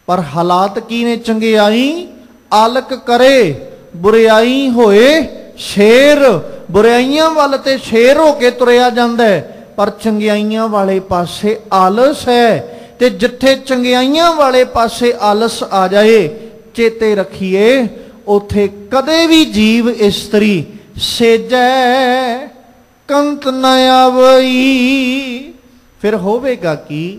ਪਰ ਹਾਲਾਤ ਕੀ ਨੇ? ਚੰਗਿਆਈ ਆਲਕ ਕਰੇ, ਬੁਰਾਈ ਹੋਏ ਸ਼ੇਰ। ਬੁਰਾਈਆਂ ਵੱਲ ਤੇ ਸ਼ੇਰ ਹੋ ਕੇ ਤੁਰਿਆ ਜਾਂਦਾ ਹੈ, ਪਰ ਚੰਗਿਆਈਆਂ ਵਾਲੇ ਪਾਸੇ ਆਲਸ ਹੈ। ਤੇ ਜਿੱਥੇ ਚੰਗਿਆਈਆਂ ਵਾਲੇ ਪਾਸੇ ਆਲਸ ਆ ਜਾਏ, ਚੇਤੇ ਰੱਖੀਏ ਉਥੇ ਕਦੇ ਵੀ ਜੀਵ ਇਸਤਰੀ ਸੇਜੈ ਕੰਤ ਨ ਆਵਈ। ਫਿਰ ਹੋਵੇਗਾ ਕਿ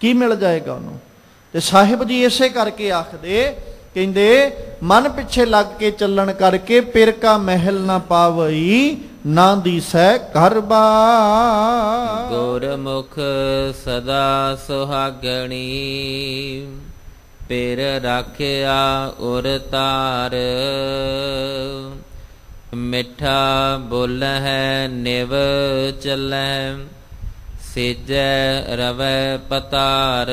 की मिल जाएगा उन्होंने। तो साहिब जी इसे करके आखदे, कहते मन पिछे लग के चलन करके पिर का महल ना पावई ना दिसै घर बार। गुरमुख सदा सुहागणी पिर राखिया उर तार। मिठा बोल है निव चलै सेजै रवै पतार।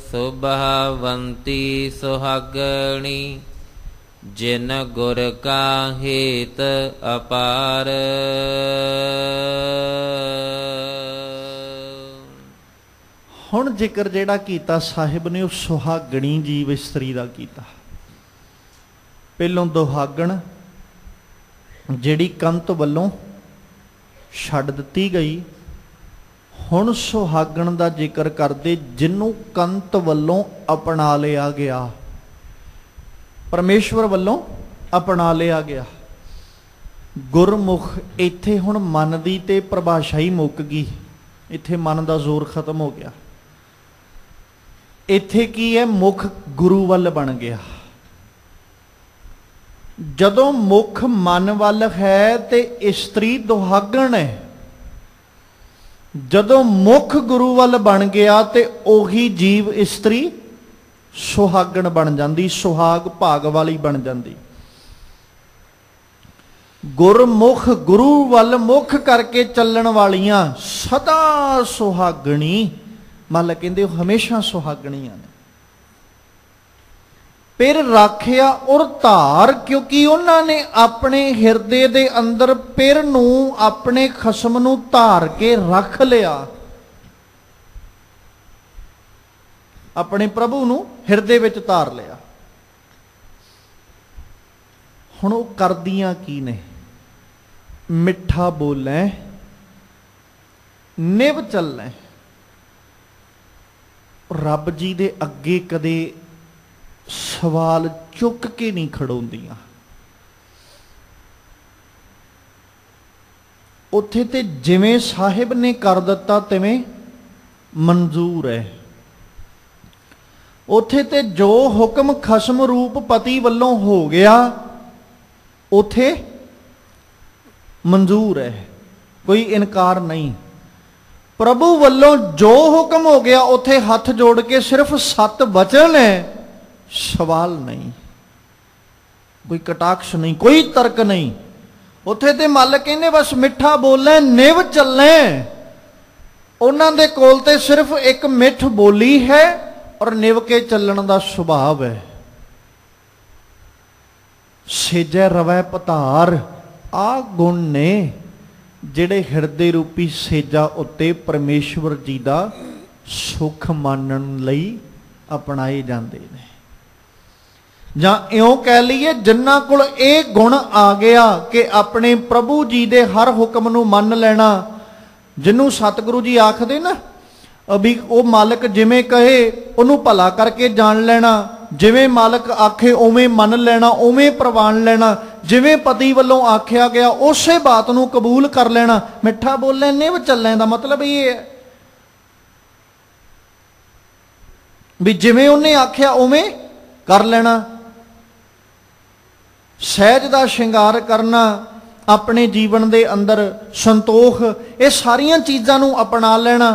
सुबहवंती सुहागणी जिन गुर का हेत अपार। हुण जिक्र जिहड़ा कीता साहिब ने उस सुहागणी जीव इस्त्री दा कीता। पहलों दुहागण जिहड़ी कंत वल्लों छड्ड दित्ती गई, हुण सुहागण दा जिक्र करदे जिन्नू कंत वल्लों अपना लिया गया, परमेश्वर वल्लों अपना लिया गया। गुरमुख इत्थे हुण मन दी ते परिभाषा ही मुक गई, इत्थे मन दा जोर खत्म हो गया। इत्थे की है, मुख गुरु वल बन गया। जदों मुख मन वल है ते इस्त्री दुहागण है, जदों मुख गुरु वल बन गया ते ओही जीव इस्त्री सुहागण बन जाती, सुहाग भाग वाली बन जाती। गुरमुख गुरु वल मुख करके चलण वालियां सदा सुहागणी, मल कहते हमेशा सुहागणियां ने। पिर राखिया उर धार, क्योंकि उन्होंने अपने हिरदे दे अंदर पिर नूं अपने खसम नूं धार के रख लिया, अपने प्रभु नूं हिरदे विच धार लिया। हुण वो करदियां की ने? मिठा बोलै निव चलै। रब जी दे अगे कदे सवाल चुक के नहीं खड़ोंदियां। उत्थे ते जिवें साहिब ने कर दिता तिवें मंजूर है। उत्थे ते जो हुक्म खसम रूप पति वल्लों हो गया उथे मंजूर है, कोई इनकार नहीं। प्रभु वल्लों जो हुक्म हो गया उथे हथ जोड़ के सिर्फ 7 वचन है, सवाल नहीं, कोई कटाक्ष नहीं, कोई तर्क नहीं। उथे ते मालिक कहने बस मिठा बोले निव चले। उन्हां दे कोल ते सिर्फ एक मिठ बोली है और निव के चलण दा सुभाव है। सेजै रवै पतार, आ गुण ने जिहड़े हिरदे रूपी सेजा उत्ते परमेश्वर जी दा सुख मानण लई अपनाए जांदे ने। जां इउं कह लईए जिन्हां कोल इह गुण आ गया कि अपने प्रभु जी दे हर हुक्म नूं मन लेना, जिन्हों सतगुरु जी आखदे ना अभी वो मालिक जिवें कहे उन्होंने भला करके जान लेना, जिवें मालिक आखे उवें मन लेना, उवें प्रवान लेना, जिवें पति वालों आख्या गया उस बात नूं कबूल कर लेना। मिठा बोले निव चलने का मतलब ये है भी जिवें उन्हें आख्या उवें कर लेना। सहज का श्रृंगार करना, अपने जीवन के अंदर संतोख, ये सारियां चीज़ां नूं अपना लेना।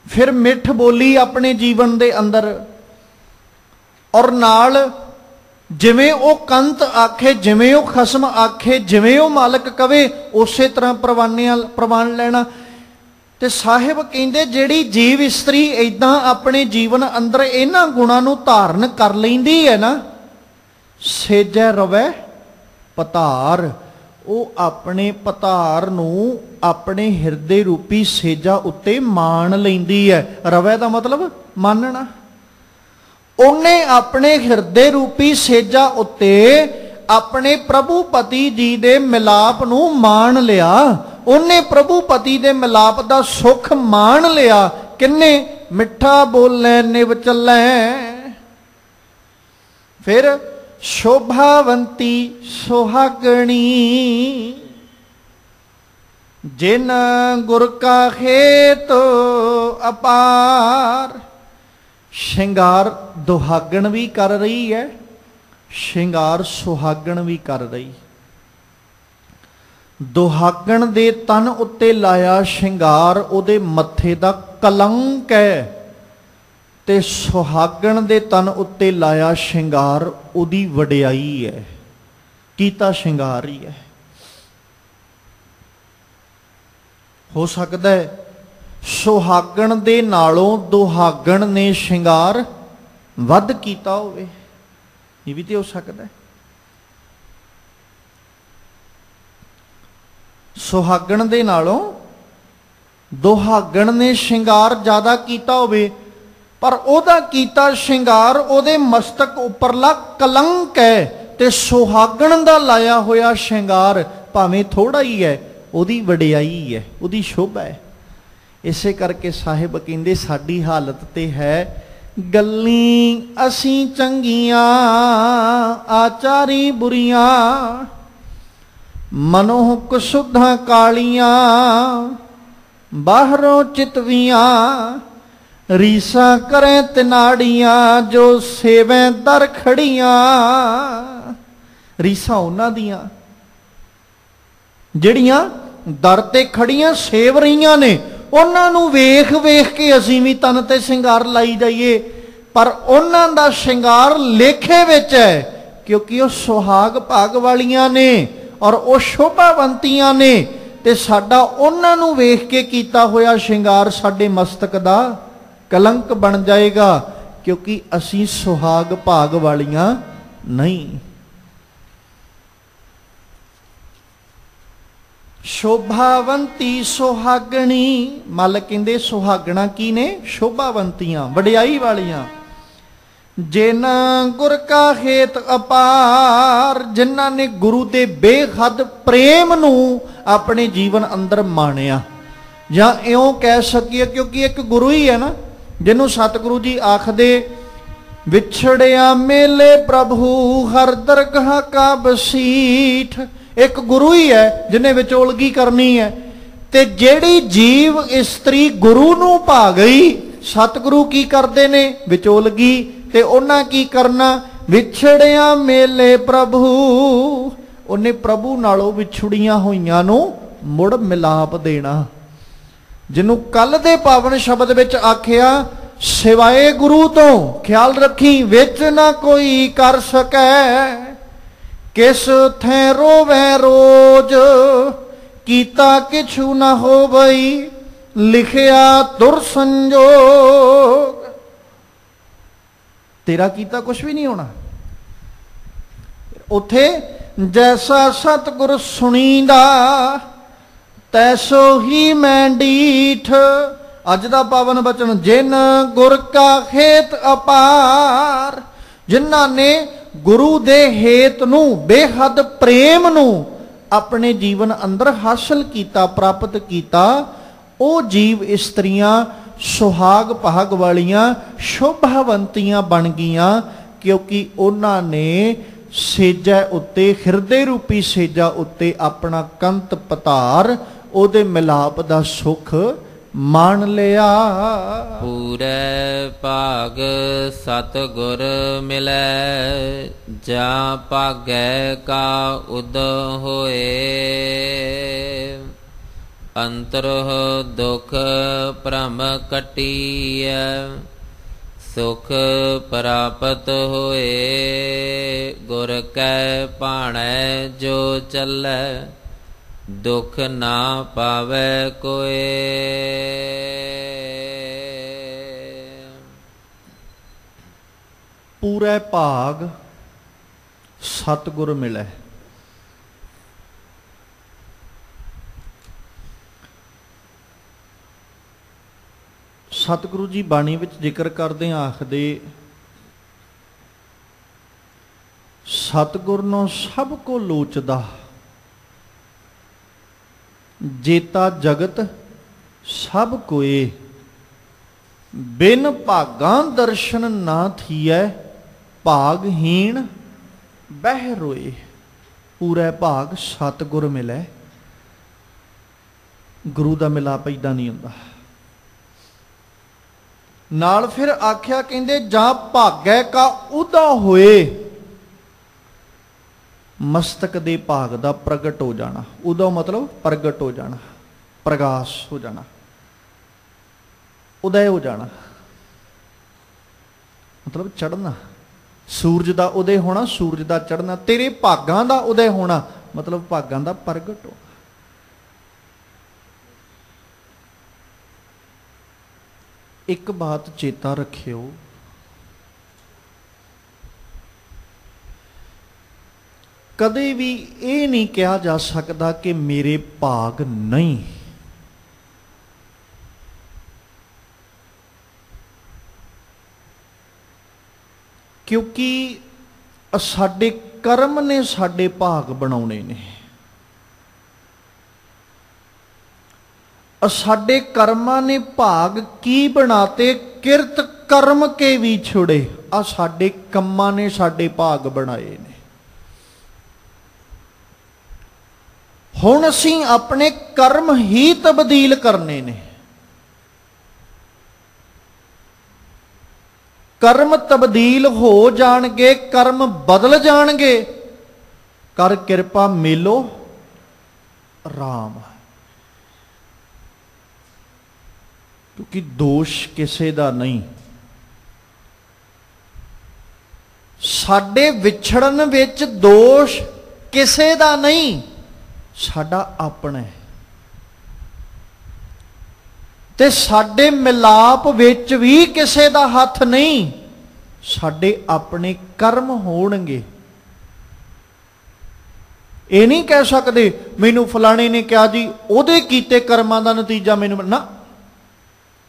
फिर मिठ बोली अपने जीवन के अंदर, और नाल जिवें वो कंत आखे, जिवें वो खसम आखे, जिवें वो मालिक कवे उस तरह प्रवान लेना। ते साहिब कहंदे जिहड़ी जीव इस्त्री इदां अपने जीवन अंदर इन्हां गुणां नूं धारण कर लैंदी है ना, सेजै रवै पतार, वो अपने पतार नूं अपने हिरदे रूपी सेजा उत्ते मान लैंदी है। रवै दा मतलब मानना। उन्हें अपने हिरदे रूपी सेजा उत्ते अपने प्रभु पति जी दे मिलाप नूं मान लिया। उन्हें प्रभु पति दे मिलाप दा सुख मान लिया। किन्ने? मिठा बोले निव चलै। फिर शोभावंती सुहागणी, जिन गुर का हेत अपार। श्रृंगार दुहागण भी कर रही है, श्रृंगार सुहागण भी कर रही। दुहागण दे तन उत्ते लाया श्रृंगार उहदे मत्थे दा कलंक है, ते सुहागण दे तन उत्ते लाया श्रृंगार उहदी वडियाई है। कीता श्रृंगार ही है। हो सकता है सुहागण दे नालों दुहागण ने श्रृंगार वध कीता होवे, ये भी तो हो सकता है। सुहागण दे नालों दुहागण ने श्रृंगार ज्यादा कीता होवे, पर ओदा कीता श्रृंगार ओदे मस्तक उपरला कलंक है, ते सुहागण दा लाया होया श्रृंगार भावें थोड़ा ही है, ओदी वडियाई है, ओदी शोभा है। इसे करके साहिब कहंदे साडी हालत ते है गल्ली असी चंगियां आचारी बुरियां, मनों कुसुधा कालियां बाहरों चितवियां, रीसा करें तिनाड़ियां जो सेवें दर खड़ियां। रीसा उन्हां दियां ਜਿਹੜੀਆਂ दर ते खड़ियां सेव रहीਆਂ ने, ਉਹਨਾਂ ਨੂੰ ਵੇਖ ਵੇਖ ਕੇ ਅਸੀਂ ਵੀ ਤਨ ਤੇ ਸ਼ਿੰਗਾਰ ਲਾਈ ਜਾਈਏ, ਪਰ ਉਹਨਾਂ ਦਾ ਸ਼ਿੰਗਾਰ ਲੇਖੇ ਵਿੱਚ ਹੈ, ਕਿਉਂਕਿ ਉਹ ਸੁਹਾਗ ਭਾਗ ਵਾਲੀਆਂ ਨੇ ਔਰ ਉਹ ਸ਼ੋਭਾਵੰਤੀਆਂ ਨੇ, ਤੇ ਸਾਡਾ ਉਹਨਾਂ ਨੂੰ ਵੇਖ ਕੇ ਕੀਤਾ ਹੋਇਆ ਸ਼ਿੰਗਾਰ ਸਾਡੇ ਮਸਤਕ ਦਾ ਕਲੰਕ ਬਣ ਜਾਏਗਾ, ਕਿਉਂਕਿ ਅਸੀਂ ਸੁਹਾਗ ਭਾਗ ਵਾਲੀਆਂ ਨਹੀਂ। शोभावंती सुहागणी, मालक कहंदे सुहागणा की ने शोभावंतियां वडियाई वालियां। जिन गुर का हेत अपार, जिन्हां ने गुरु दे बेहद प्रेम नूं अपने जीवन अंदर माणिया, जां इउं कह सकीए क्योंकि एक गुरु ही है ना जिन्हों सतगुरु जी आखदे विछड़िया मेले प्रभु हर दरगाह का बसीठ। एक गुरु ही है जिन्हें विचोलगी करनी है, ते जेड़ी जीव इस्त्री गुरु नूं भा गई, सतगुरु की करते ने विचोलगी, ते उन्हां की करना विछड़िया मेले प्रभु, उन्हें प्रभु नालों विछुड़ियां होइयां नूं मुड़ मिलाप देना। जिन्हों कल दे पावन शब्द विच आखिया सिवाए गुरु तो ख्याल रखी विच ना कोई कर सकै, किस थे रोवे रोज कीता किछु ना हो बई, लिखिया तुर संजोग। तेरा कीता कुछ भी नहीं होना। उथे जैसा सतगुर सुनींदा तैसो ही मैं डीठ। अज दा पावन बचन जिन गुर का हेत अपार, जिन्हां ने गुरु दे हेत नूं बेहद प्रेम नूं अपने जीवन अंदर हासिल कीता, प्राप्त कीता, ओ जीव इस्त्रियां सुहाग भाग वालियां शोभावंतियां बन गईयां, क्योंकि उन्हां ने सेजा उत्ते हिरदे रूपी सेजा उत्ते अपना कंत पतार ओदे मिलाप दा सुख मान लिया। पूरे भाग सतगुर मिलै, जा भागै का उद होए, अंतरह दुख भ्रम कटिय, सुख प्राप्त होए, गुर कै भाणै जो चलै, दुख ना पावे कोई। पूरे भाग सतगुर मिले। सतगुरु जी बाणी विच जिक्र करदे आखदे सतगुर नूं सब को लोचदा, जेता जगत सब कोए, बिन भागां दर्शन ना थियै, भागहीन बह रोए। पूरे भाग सतगुर मिले। गुरु का मिलाप इदां नहीं हुंदा। नाल फिर आख्या कहंदे जां भागै का उदा होए, मस्तक दे भाग दा प्रगट हो जाना। उदा मतलब प्रगट हो जाना, प्रकाश हो जाना, उदय हो जाना, मतलब चढ़ना। सूरज का उदय होना, सूरज का चढ़ना। तेरे भागां दा उदय होना मतलब भागां दा प्रगट होना। एक बात चेता रखियो, कदे भी ये नहीं कहा जा सकता कि मेरे भाग नहीं। क्योंकि साडे कर्म ने साडे भाग बनाने ने। साडे कर्मा ने भाग की बनाते, किरत कर्म के भी छुड़े। आ साडे कम्मा ने साडे भाग बनाए ने। हुण असीं अपने कर्म ही तब्दील करने ने। कर्म तब्दील हो जाणगे, कर्म बदल जाणगे। कर किरपा मेलो राम। क्योंकि दोष किसे दा नहीं। साडे विछड़न विच दोष किसे दा नहीं, साडा अपना है। ते साडे मिलाप विच भी किसे दा हथ नहीं, साडे अपने कर्म होणगे। ये नहीं कह सकते मैनू फलाने ने कहा जी उहदे कीते कर्मां दा नतीजा मैनू ना,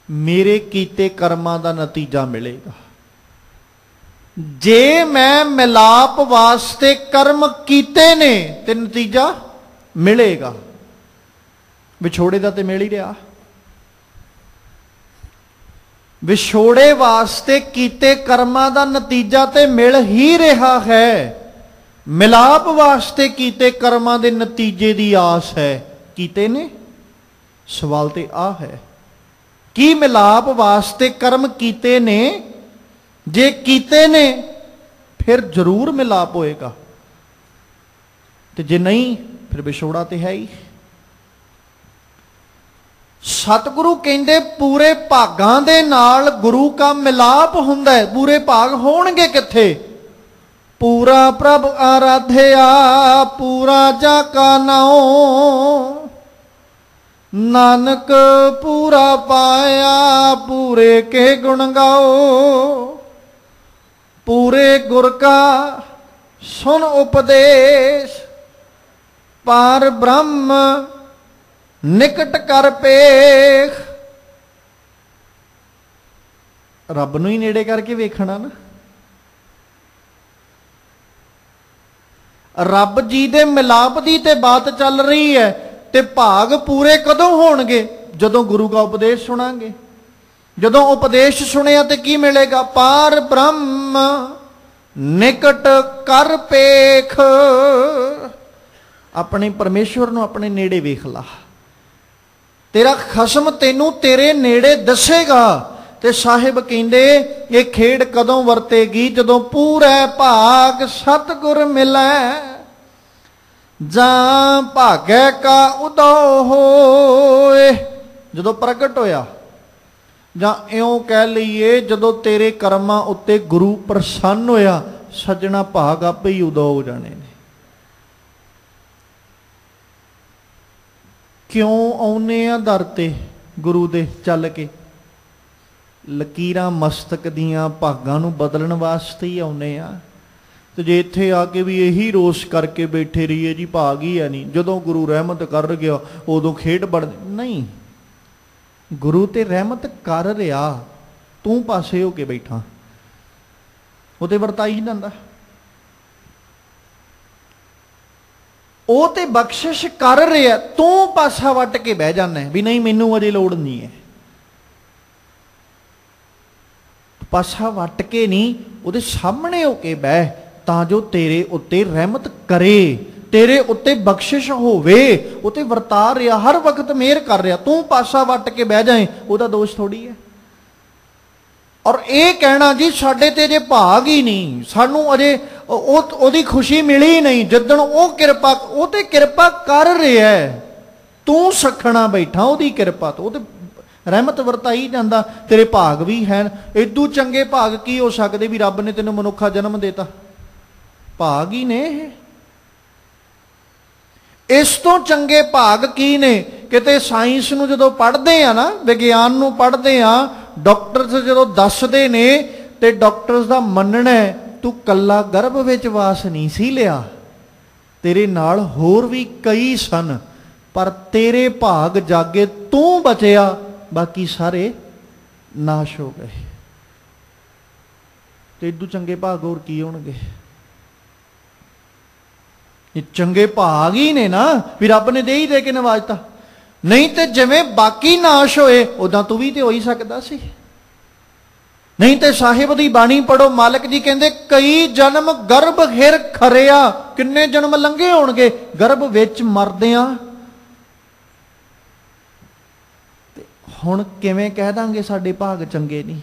मेरे कीते कर्मां दा नतीजा मिलेगा। जे मैं मिलाप वास्ते कर्म कीते ने ते नतीजा मिलेगा। विछोड़े दा ते मिल ही रहा। विछोड़े वास्ते कीते कर्मां दा नतीजा ते मिल ही रहा है। मिलाप वास्ते कीते कर्मां दे नतीजे दी आस है। कीते ने, सवाल ते आ है कि मिलाप वास्ते कर्म कीते ने? जे कीते ने फिर जरूर मिलाप होएगा, ते जे नहीं फिर विछोड़ा ते है ही। सतगुरु कहंदे पूरे भागां दे नाल गुरु का मिलाप हुंदा है। पूरे भाग होणगे किथे? पूरा प्रभ आराध्या पूरा जा का नाओ, नानक पूरा पाया पूरे के गुण गाओ। पूरे गुर का सुन उपदेश, पार ब्रह्म निकट कर पेख। रब नूं ही नेड़े करके वेखना ना। रब जी दे मिलाप दी ते बात चल रही है। ते भाग पूरे कदों होणगे? जदों गुरु का उपदेश सुनांगे। जदों उपदेश सुनिया ते की मिलेगा? पार ब्रह्म निकट कर पेख। अपने परमेश्वर नूं अपने नेड़े वेख ला। तेरा खसम तेनू तेरे नेड़े दसेगा। ते साहिब कहंदे ये खेड़ कदों वरतेगी? जदों पूरा भाग सतगुर मिलै। जां भागै का उदो होए, जदों प्रगट होया। जां इउं कह लईए जदों तेरे कर्मां उत्ते गुरु प्रसन्न होया, सज्जणा भाग आपे ही उदो हो जाने ने। क्यों आउने आ दर ते गुरु दे चल के? लकीरां मस्तक दियां भागां नूं बदलण वास्ते ही आउने आ। तो जे इत्थे आके भी यही रोस करके बैठे रहिए जी भाग ही है नहीं, जदों गुरु रहमत कर गया उदों खेड बढ़ नहीं। गुरु ते रहमत कर रहा, तू पासे हो के बैठा, वो ते वरताई जांदा। वो ते बख्शिश कर रहा, तू पासा वट के बह जाना भी नहीं मैनू अजे लोड़ नहीं है। पासा वट के नहीं, वो सामने होके बह, तां जो तेरे उत्ते रहमत करे, तेरे उत्ते बख्शिश होवे, उत्ते वरता रहा, हर वक्त मेहर कर रहा, तू पासा वट के बह जाए, वह दोष थोड़ी है। और ये कहना जी साडे ते जे भाग ही नहीं, सानू अजे ओदी खुशी मिली नहीं, जिदन वो किरपा, वो ते किरपा कर रहा है, तू सखना बैठा ओदी किरपा तो, वो रहमत वरताई जाता, तेरे भाग भी हैं। इदू चंगे भाग की हो सकते भी रब ने तेनों मनुखा जन्म देता, भाग ही ने। इस तो चंगे भाग की ने, किते साइंस नूं जदों पढ़दे आ ना, विग्यान नूं पढ़दे आ, डॉक्टर्स जदों दसदे ने ते डॉक्टर्स दा मनना है तू कल्ला गर्भ विच वास नहीं सी लिया, तेरे नाल होर भी कई सन, पर तेरे भाग जागे, तू बचिया, बाकी सारे नाश हो गए। तो इदू चंगे भाग होर की होणगे? ये चंगे भाग ही ने ना, भी रब ने दे ही दे के नवाजता। नहीं तो जिवें बाकी नाश होए उदां तू भी तो हो ही सकदा सी। नहीं तो साहिब दी बाणी पढ़ो, मालिक जी कहंदे कई जन्म गर्भ घिर खरिया, किन्ने जन्म लंघे होणगे गर्भ विच मरदियां। हुण किवें कह दांगे साडे भाग चंगे नहीं?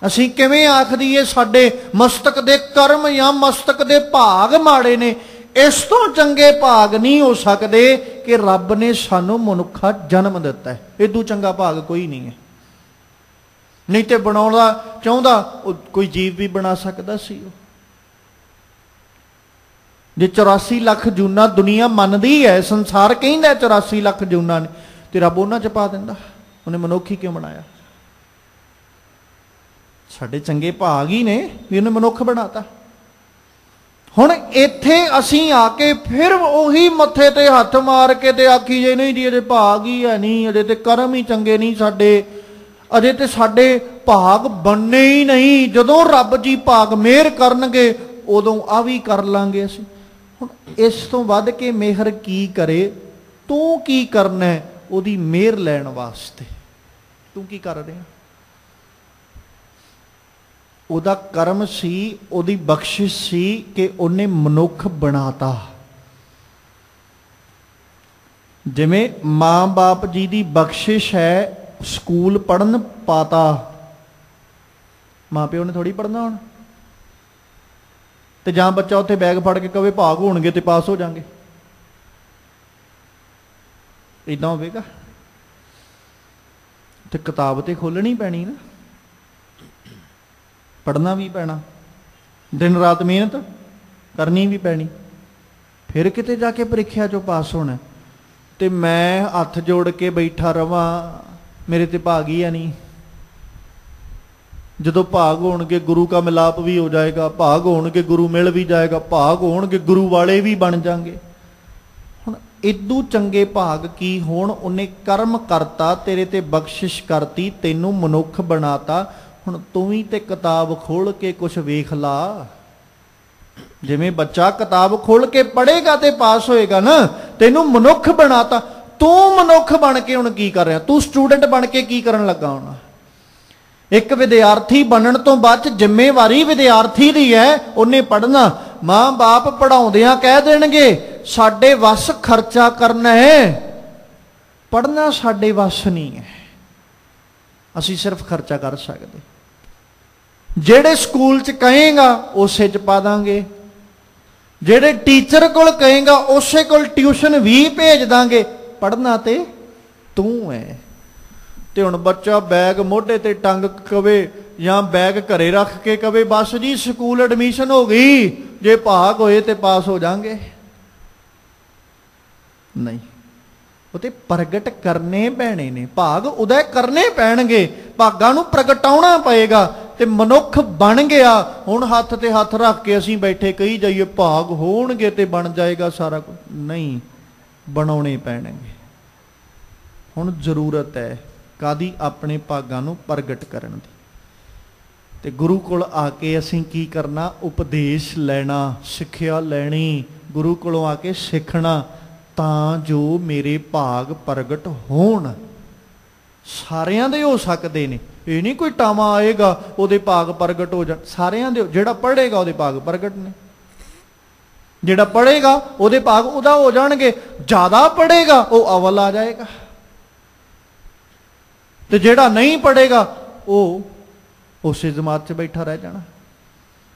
असीं किवें आख दईए साडे मस्तक दे कर्म या मस्तक दे भाग माड़े ने? इस तो चंगे भाग नहीं हो सकते कि रब ने सानू मनुखा जन्म दिता है, इदू चंगा भाग कोई नहीं है। नहीं तो बनाउणा चाहुंदा कोई जीव भी बना सकदा सी। जे 84 लाख जूना दुनिया मनदी है, संसार कहंदा 84 लाख जूना ने, ते रब उन्हां च पा दिंदा, उन्हें मनुख ही क्यों बनाया? साडे चंगे भाग ही ने भी उन्हें मनुख बनाता। हुण इत्थे असीं आके फिर उही मत्थे ते हथ मार के ते आखी जे नहीं जी अजे भाग ही है नहीं, अजे ते कर्म ही चंगे नहीं साडे, अजे ते साडे भाग बनने ही नहीं, जदों रब जी भाग मेहर करनगे उदों आ भी कर लांगे असीं। हुण इस तो वध के मेहर की करे? तू की करना है उहदी मेहर लैण वास्ते? तू की कर रहा? ਉਹਦਾ ਕਰਮ ਸੀ, ਉਹਦੀ ਬਖਸ਼ਿਸ਼ ਸੀ ਕਿ ਉਹਨੇ ਮਨੁੱਖ ਬਣਾਤਾ। ਜਿਵੇਂ ਮਾਂ ਬਾਪ ਜੀ ਦੀ ਬਖਸ਼ਿਸ਼ ਹੈ ਸਕੂਲ ਪੜਨ ਪਾਤਾ, ਮਾਂ ਪਿਓ ਨੇ ਥੋੜੀ ਪੜਨਾ ਹੁਣ, ਤੇ ਜਾਂ ਬੱਚਾ ਉੱਥੇ ਬੈਗ ਫੜ ਕੇ ਕਵੇ ਭਾਗ ਹੋਣਗੇ ਤੇ ਪਾਸ ਹੋ ਜਾਣਗੇ, ਇਦਾਂ ਹੋਵੇਗਾ? ਤੇ ਕਿਤਾਬ ਤੇ ਖੋਲਣੀ ਪੈਣੀ ਨਾ, पढ़ना भी पैना, दिन रात मेहनत करनी भी पैनी, फिर किते जाके परीक्षा चो पास होना। तो मैं हथ जोड़ के बैठा रवां मेरे ते भाग ही है नहीं। जदों भाग होणगे गुरु का मिलाप भी हो जाएगा, भाग होणगे गुरु मिल भी जाएगा, भाग होणगे गुरु वाले भी बन जाएंगे। हुण इदू चंगे भाग की होण? उन्हें कर्म करता, तेरे ते बख्शिश करती, तेनू मनुख बनाता। हुण तू भी तो किताब खोल के कुछ वेख ला। जिवें बच्चा किताब खोल के पढ़ेगा तो पास होएगा ना, तेनू मनुख बनाता, तू मनुख बन के हुण की कर रहा? तू स्टूडेंट बन के की करन लगा होना? एक विद्यार्थी बनने तो बाद जिम्मेवारी विद्यार्थी दी है, उन्हें पढ़ना। मां बाप पढ़ाउंदियां कह देणगे साडे वस खर्चा करना है, पढ़ना साडे वस नहीं है, असीं सिर्फ खर्चा कर सकते। जेड़े स्कूल च कहेगा उसे च पा दांगे, जेड़े टीचर कोल कहेगा उसे कोल ट्यूशन भी भेज दांगे, पढ़ना ते तू है। ते हुण बच्चा बैग मोढे ते टंग कवे या बैग घरे रख के कवे बस जी स्कूल एडमिशन हो गई, जे भाग होए ते पास हो जाएंगे, नहीं, उते प्रगट करने पैने ने, भाग उदय करने पैणगे, भागां नूं प्रगटाउणा पएगा। ते मनुख बन गया, हुण हथ ते हथ रख के असीं बैठे कही जाइए भाग होणगे ते बन जाएगा सारा कुछ, नहीं, बनाउणे पैणगे। हुण जरूरत है कादी? अपने भागां नूं प्रगट करन दी। ते गुरु कोल आके असीं की करना? उपदेश लैना, सिक्ख्या लैनी, गुरु कोलों आके सिखना, तां जो मेरे भाग प्रगट होण। सारियां दे हो सकते ने, ये नहीं कोई टामा आएगा उहदे भाग प्रगट हो जाण, सारियां दे, जिहड़ा पढ़ेगा उहदे भाग प्रगट ने। ਜਿਹੜਾ ਪੜ੍ਹੇਗਾ ਉਹਦੇ ਭਾਗ ਉਹਦਾ ਹੋ ਜਾਣਗੇ, ਜ਼ਿਆਦਾ ਪੜ੍ਹੇਗਾ ਉਹ ਅਵਲ ਆ ਜਾਏਗਾ, ਤੇ ਜਿਹੜਾ ਨਹੀਂ ਪੜ੍ਹੇਗਾ ਉਹ ਉਸੇ ਜਮਾਤ 'ਚ ਬੈਠਾ ਰਹਿ ਜਾਣਾ।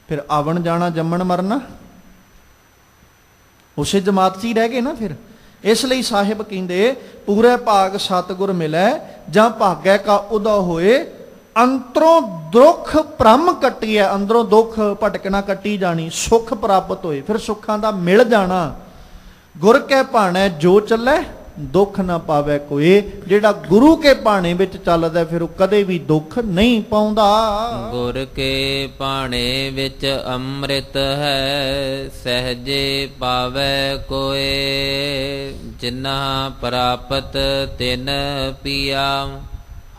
ਫਿਰ ਆਵਣ ਜਾਣਾ ਜੰਮਣ ਮਰਨਾ ਉਸੇ ਜਮਾਤ 'ਚ ਹੀ ਰਹਿ ਗਏ ਨਾ ਫਿਰ। ਇਸ ਲਈ ਸਾਹਿਬ ਕਹਿੰਦੇ ਪੂਰੇ ਭਾਗ ਸਤਿਗੁਰ ਮਿਲੈ ਜਾਂ ਭਾਗੈ ਕਾ ਉਦਾ ਹੋਏ, ਅੰਤਰੋਂ ਦੁੱਖ ਭ੍ਰਮ ਕੱਟੀਐ, ਅੰਦਰੋਂ ਦੁੱਖ ਭਟਕਣਾ ਕੱਟੀ ਜਾਣੀ, ਸੁੱਖ ਪ੍ਰਾਪਤ ਹੋਏ, ਫਿਰ ਸੁੱਖਾਂ ਦਾ ਮਿਲ ਜਾਣਾ। ਗੁਰ ਕੈ ਭਾਣੈ ਜੋ ਚੱਲੈ ਦੁੱਖ ਨਾ ਪਾਵੇ ਕੋਈ, ਜਿਹੜਾ ਗੁਰੂ ਕੇ ਭਾਣੇ ਵਿੱਚ ਚੱਲਦਾ ਫਿਰ ਉਹ ਕਦੇ ਵੀ ਦੁੱਖ ਨਹੀਂ ਪਾਉਂਦਾ। ਗੁਰ ਕੇ ਭਾਣੇ ਵਿੱਚ ਅੰਮ੍ਰਿਤ ਹੈ, ਸਹਜੇ ਪਾਵੇ ਕੋਏ, ਜਿਨਾ ਪ੍ਰਾਪਤ ਤਿਨ ਪੀਆ,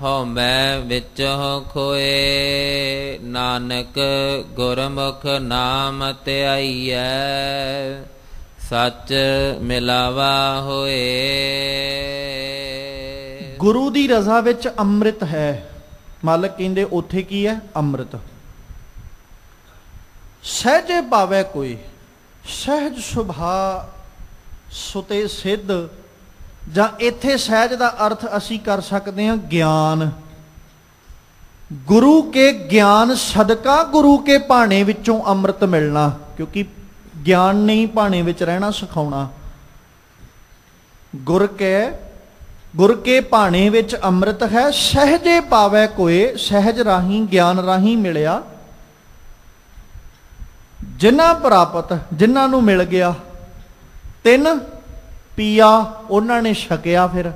ਹਉਮੈ ਵਿੱਚੋਂ ਖੋਏ, ਨਾਨਕ ਗੁਰਮੁਖ ਨਾਮ ਧਿਆਈਐ, ਸੱਚ ਮਿਲਾਵਾ ਹੋਏ। ਗੁਰੂ ਦੀ ਰਜ਼ਾ ਵਿੱਚ ਅੰਮ੍ਰਿਤ ਹੈ। ਮਾਲਕ ਕਹਿੰਦੇ ਉੱਥੇ ਕੀ ਹੈ? ਅੰਮ੍ਰਿਤ। ਸਹਿਜੇ ਪਾਵੇ ਕੋਈ, ਸਹਿਜ ਸੁਭਾ ਸੁਤੇ ਸਿੱਧ, ਜਾਂ ਇੱਥੇ ਸਹਿਜ ਦਾ ਅਰਥ ਅਸੀਂ ਕਰ ਸਕਦੇ ਹਾਂ ਗਿਆਨ। ਗੁਰੂ ਕੇ ਗਿਆਨ ਸਦਕਾ ਗੁਰੂ ਕੇ ਭਾਣੇ ਵਿੱਚੋਂ ਅੰਮ੍ਰਿਤ ਮਿਲਣਾ, ਕਿਉਂਕਿ ਗਿਆਨ ਨਹੀਂ ਭਾਣੇ ਵਿੱਚ ਰਹਿਣਾ ਸਿਖਾਉਣਾ। ਗੁਰ ਕੇ ਭਾਣੇ ਵਿੱਚ ਅੰਮ੍ਰਿਤ ਹੈ, ਸਹਿਜੇ ਪਾਵੇ ਕੋਏ, ਸਹਿਜ ਰਾਹੀਂ ਗਿਆਨ ਰਾਹੀਂ ਮਿਲਿਆ, ਜਿਨ੍ਹਾਂ ਪ੍ਰਾਪਤ ਜਿਨ੍ਹਾਂ ਨੂੰ ਮਿਲ ਗਿਆ, ਤਿੰਨ ਪੀਆ ਉਹਨਾਂ ਨੇ ਛਕਿਆ, ਫਿਰ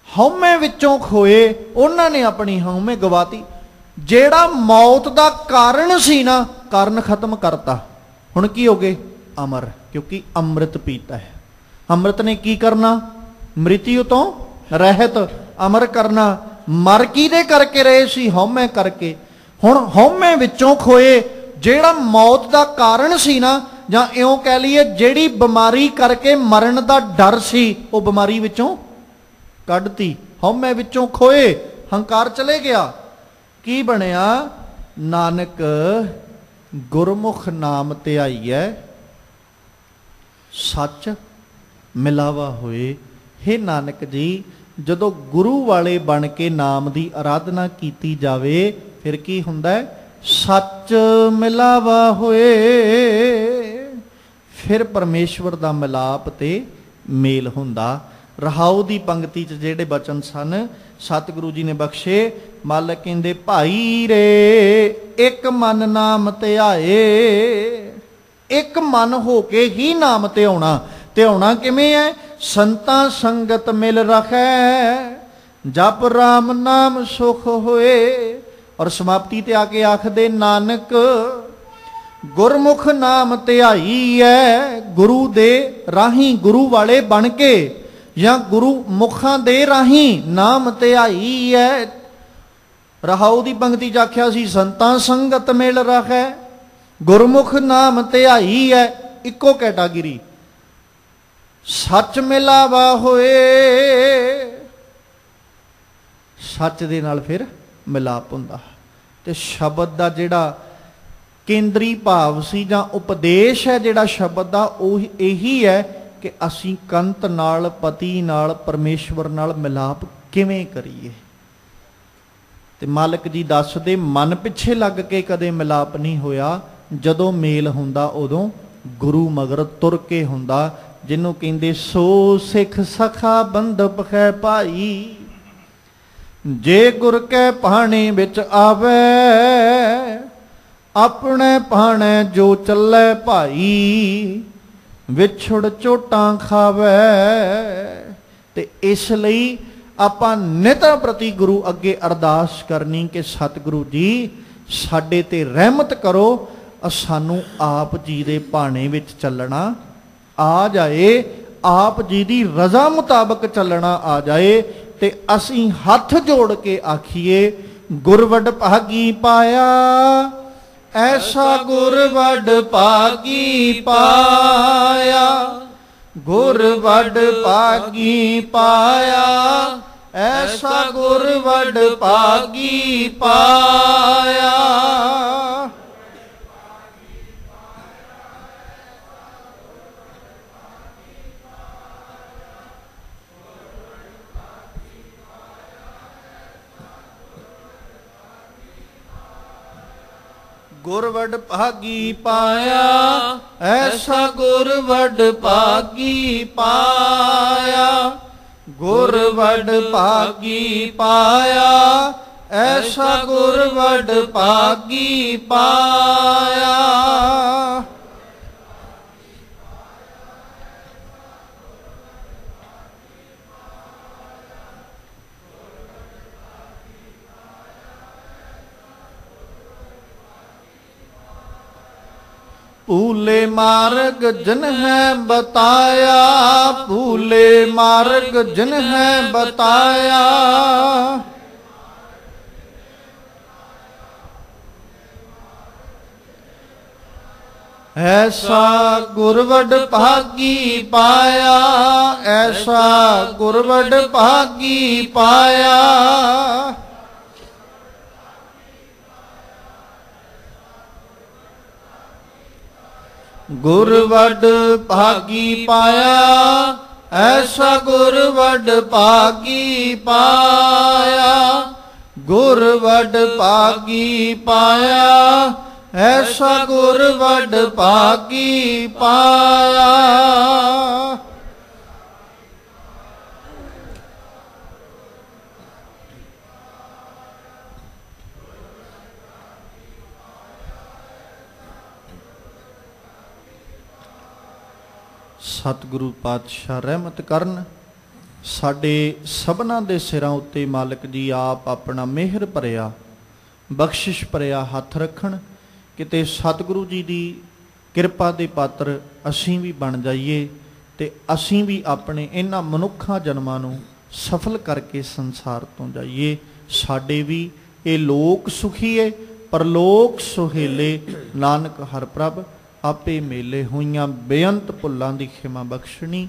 ਹਉਮੈ ਵਿੱਚੋਂ ਖੋਏ ਉਹਨਾਂ ਨੇ ਆਪਣੀ ਹਉਮੈ ਗਵਾਤੀ। ਜਿਹੜਾ ਮੌਤ ਦਾ ਕਾਰਨ ਸੀ ਨਾ, ਕਾਰਨ ਖਤਮ ਕਰਤਾ, ਹੁਣ ਕੀ ਹੋ ਗਏ? ਅਮਰ, ਕਿਉਂਕਿ ਅੰਮ੍ਰਿਤ ਪੀਤਾ ਹੈ। ਅੰਮ੍ਰਿਤ ਨੇ ਕੀ ਕਰਨਾ? ਮ੍ਰਿਤਿਉ ਤੋਂ ਰਹਿਤ ਅਮਰ ਕਰਨਾ। ਮਰ ਕਿਹਦੇ ਕਰਕੇ ਰਹੇ ਸੀ? ਹਉਮੈ ਕਰਕੇ। ਹੁਣ ਹਉਮੈ ਵਿੱਚੋਂ ਖੋਏ, ਜਿਹੜਾ ਮੌਤ ਦਾ ਕਾਰਨ ਸੀ ਨਾ, ਜਾਂ ਇਉਂ ਕਹਿ ਲਈਏ ਜਿਹੜੀ ਬਿਮਾਰੀ ਕਰਕੇ ਮਰਨ ਦਾ ਡਰ ਸੀ, ਉਹ ਬਿਮਾਰੀ ਵਿੱਚੋਂ ਕੱਢਤੀ। ਹਉਮੈ ਵਿੱਚੋਂ ਖੋਏ, ਹੰਕਾਰ ਚਲੇ ਗਿਆ। ਕੀ ਬਣਿਆ? ਨਾਨਕ ਗੁਰਮੁਖ ਨਾਮ ਧਿਆਈਐ, ਸੱਚ ਮਿਲਾਵਾ ਹੋਏ। ਹੇ ਨਾਨਕ ਜੀ, ਜਦੋਂ ਗੁਰੂ ਵਾਲੇ ਬਣ ਕੇ ਨਾਮ ਦੀ ਆਰਾਧਨਾ ਕੀਤੀ ਜਾਵੇ, ਫਿਰ ਕੀ ਹੁੰਦਾ? ਸੱਚ ਮਿਲਾਵਾ ਹੋਏ। ਫਿਰ ਪਰਮੇਸ਼ਵਰ ਦਾ ਮਿਲਾਪ ਤੇ ਮੇਲ ਹੁੰਦਾ। ਰਹਾਉ ਦੀ ਪੰਕਤੀ 'ਚ ਜਿਹੜੇ ਬਚਨ ਸਨ ਸਤਿਗੁਰੂ ਜੀ ਨੇ ਬਖਸ਼ੇ, ਮਾਲਕ ਕਹਿੰਦੇ ਭਾਈ ਰੇ ਇੱਕ ਮਨ ਨਾਮ ਧਿਆਏ। ਇੱਕ ਮਨ ਹੋ ਕੇ ਹੀ ਨਾਮ ਧਿਆਉਣਾ। ਧਿਆਉਣਾ ਕਿਵੇਂ ਹੈ? ਸੰਤਾਂ ਸੰਗਤ ਮਿਲ ਰਖੈ, ਜਪ ਰਾਮ ਨਾਮ ਸੁਖ ਹੋਏ। ਔਰ ਸਮਾਪਤੀ ਤੇ ਆ ਕੇ ਆਖਦੇ ਨਾਨਕ ਗੁਰਮੁਖ ਨਾਮ ਧਿਆਈ ਹੈ। ਗੁਰੂ ਦੇ ਰਾਹੀਂ, ਗੁਰੂ ਵਾਲੇ ਬਣ ਕੇ ਜਾਂ ਗੁਰੂ ਮੁਖਾਂ ਦੇ ਰਾਹੀਂ ਨਾਮ ਧਿਆਈ ਹੈ। ਰਹਾਉ ਦੀ ਪੰਕਤੀ 'ਚ ਆਖਿਆ ਸੀ ਸੰਤਾਂ ਸੰਗਤ ਮਿਲ ਰਖੈ, ਗੁਰਮੁਖ ਨਾਮ ਧਿਆਈ ਹੈ। ਇੱਕੋ ਕੈਟਾਗਰੀ। ਸੱਚ ਮਿਲਾਵਾ ਹੋਏ, ਸੱਚ ਦੇ ਨਾਲ ਫਿਰ ਮਿਲਾਪ ਹੁੰਦਾ। ਤੇ ਸ਼ਬਦ ਦਾ ਜਿਹੜਾ ਕੇਂਦਰੀ ਭਾਵ ਸੀ ਜਾਂ ਉਪਦੇਸ਼ ਹੈ ਜਿਹੜਾ ਸ਼ਬਦ ਦਾ, ਉਹ ਇਹੀ ਹੈ ਕਿ ਅਸੀਂ ਕੰਤ ਨਾਲ, ਪਤੀ ਨਾਲ, ਪਰਮੇਸ਼ਵਰ ਨਾਲ ਮਿਲਾਪ ਕਿਵੇਂ ਕਰੀਏ। ਤੇ ਮਾਲਕ ਜੀ ਦੱਸਦੇ ਮਨ ਪਿੱਛੇ ਲੱਗ ਕੇ ਕਦੇ ਮਿਲਾਪ ਨਹੀਂ ਹੋਇਆ। ਜਦੋਂ ਮੇਲ ਹੁੰਦਾ ਉਦੋਂ ਗੁਰੂ ਮਗਰ ਤੁਰ ਕੇ ਹੁੰਦਾ, ਜਿਹਨੂੰ ਕਹਿੰਦੇ ਸੋ ਸਿੱਖ ਸਖਾ ਬੰਧਪ ਹੈ ਭਾਈ। ਜੇ ਗੁਰ ਕੈ ਭਾਣੇ ਵਿੱਚ ਆਵੇ, ਆਪਣੇ ਭਾਣੇ ਜੋ ਚੱਲੇ ਭਾਈ, ਵਿਛੜ ਝੋਟਾਂ ਖਾਵੇ। ਤੇ ਇਸ ਲਈ ਆਪਾਂ ਨਿਤ ਪ੍ਰਤੀ ਗੁਰੂ ਅੱਗੇ ਅਰਦਾਸ ਕਰਨੀ ਕਿ ਸਤਿਗੁਰੂ ਜੀ ਸਾਡੇ ਤੇ ਰਹਿਮਤ ਕਰੋ, ਸਾਨੂੰ ਆਪ ਜੀ ਦੇ ਭਾਣੇ ਵਿੱਚ ਚੱਲਣਾ ਆ ਜਾਏ, ਆਪ ਜੀ ਦੀ ਰਜ਼ਾ ਮੁਤਾਬਕ ਚੱਲਣਾ ਆ ਜਾਏ। ਤੇ ਅਸੀਂ ਹੱਥ ਜੋੜ ਕੇ ਆਖੀਏ ਗੁਰ ਵਡ ਭਾਗੀ ਪਾਇਆ, ਐਸਾ ਗੁਰ ਵਡ ਭਾਗੀ ਪਾਇਆ। ਗੁਰ ਵਡ ਭਾਗੀ ਪਾਇਆ, ਐਸਾ ਗੁਰ ਵਡ ਭਾਗੀ ਪਾਇਆ। ਗੁਰ ਵਡ ਭਾਗੀ ਪਾਇਆ, ਐਸਾ ਗੁਰ ਵਡ ਭਾਗੀ ਪਾਇਆ। ਗੁਰ ਵਡ ਭਾਗੀ ਪਾਇਆ, ਐਸਾ ਗੁਰ ਵਡ ਭਾਗੀ ਪਾਇਆ। ਭੂਲੇ ਮਾਰਗ ਜਿਨ ਹੈ ਬਤਾਇਆ, ਭੂਲੇ ਮਾਰਗ ਜਿਨ ਹੈ ਬਤਾਇਆ। ਐਸਾ ਗੁਰ ਵਡ ਭਾਗੀ ਪਾਇਆ, ਐਸਾ ਗੁਰ ਵਡ ਭਾਗੀ ਪਾਇਆ। ਗੁਰ ਵਡ ਭਾਗੀ ਪਾਇਆ, ਐਸਾ ਗੁਰ ਵਡ ਭਾਗੀ ਪਾਇਆ। ਗੁਰ ਵਡ ਭਾਗੀ ਪਾਇਆ, ਐਸਾ ਗੁਰ ਵਡ ਭਾਗੀ ਪਾਇਆ। ਸਤਿਗੁਰੂ ਪਾਤਸ਼ਾਹ ਰਹਿਮਤ ਕਰਨ। ਸਾਡੇ ਸਭਨਾਂ ਦੇ ਸਿਰਾਂ ਉੱਤੇ ਮਾਲਕ ਜੀ ਆਪ ਆਪਣਾ ਮਿਹਰ ਭਰਿਆ ਬਖਸ਼ਿਸ਼ ਭਰਿਆ ਹੱਥ ਰੱਖਣ। ਕਿਤੇ ਸਤਿਗੁਰੂ ਜੀ ਦੀ ਕਿਰਪਾ ਦੇ ਪਾਤਰ ਅਸੀਂ ਵੀ ਬਣ ਜਾਈਏ ਤੇ ਅਸੀਂ ਵੀ ਆਪਣੇ ਇਹਨਾਂ ਮਨੁੱਖਾਂ ਜਨਮਾਂ ਨੂੰ ਸਫਲ ਕਰਕੇ ਸੰਸਾਰ ਤੋਂ ਜਾਈਏ। ਸਾਡੇ ਵੀ ਇਹ ਲੋਕ ਸੁਖੀਏ ਪਰਲੋਕ ਸੁਹੇਲੇ, ਨਾਨਕ ਹਰ ਪ੍ਰਭ ਆਪੇ ਮੇਲੇ। ਹੋਈਆਂ ਬੇਅੰਤ ਭੁੱਲਾਂ ਦੀ ਖਿਮਾ ਬਖਸ਼ਣੀ।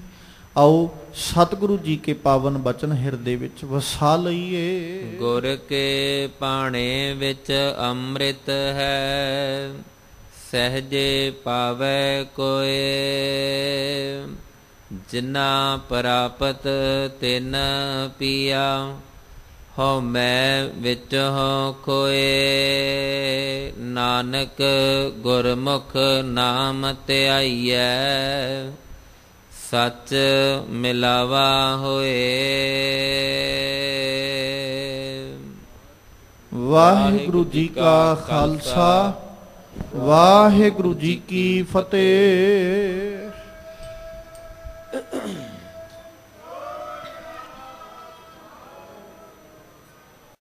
ਆਓ ਸਤਿਗੁਰੂ ਜੀ ਕੇ ਪਾਵਨ ਬਚਨ ਹਿਰਦੇ ਵਿੱਚ ਵਸਾ ਲਈਏ। ਗੁਰ ਕੇ ਪਾਣੇ ਵਿੱਚ ਅੰਮ੍ਰਿਤ ਹੈ, ਸਹਜੇ ਪਾਵੈ ਕੋਏ। ਜਿਨਾ ਪ੍ਰਾਪਤ ਤਿਨ ਪੀਆ, ਹਉ ਮੈਂ ਵਿੱਚ ਹਉ ਖੋਏ। ਨਾਨਕ ਗੁਰਮੁਖ ਨਾਮ ਧਿਆਈਐ, ਸੱਚ ਮਿਲਾਵਾ ਹੋਏ। ਵਾਹਿਗੁਰੂ ਜੀ ਕਾ ਖਾਲਸਾ, ਵਾਹਿਗੁਰੂ ਜੀ ਕੀ ਫਤਿਹ।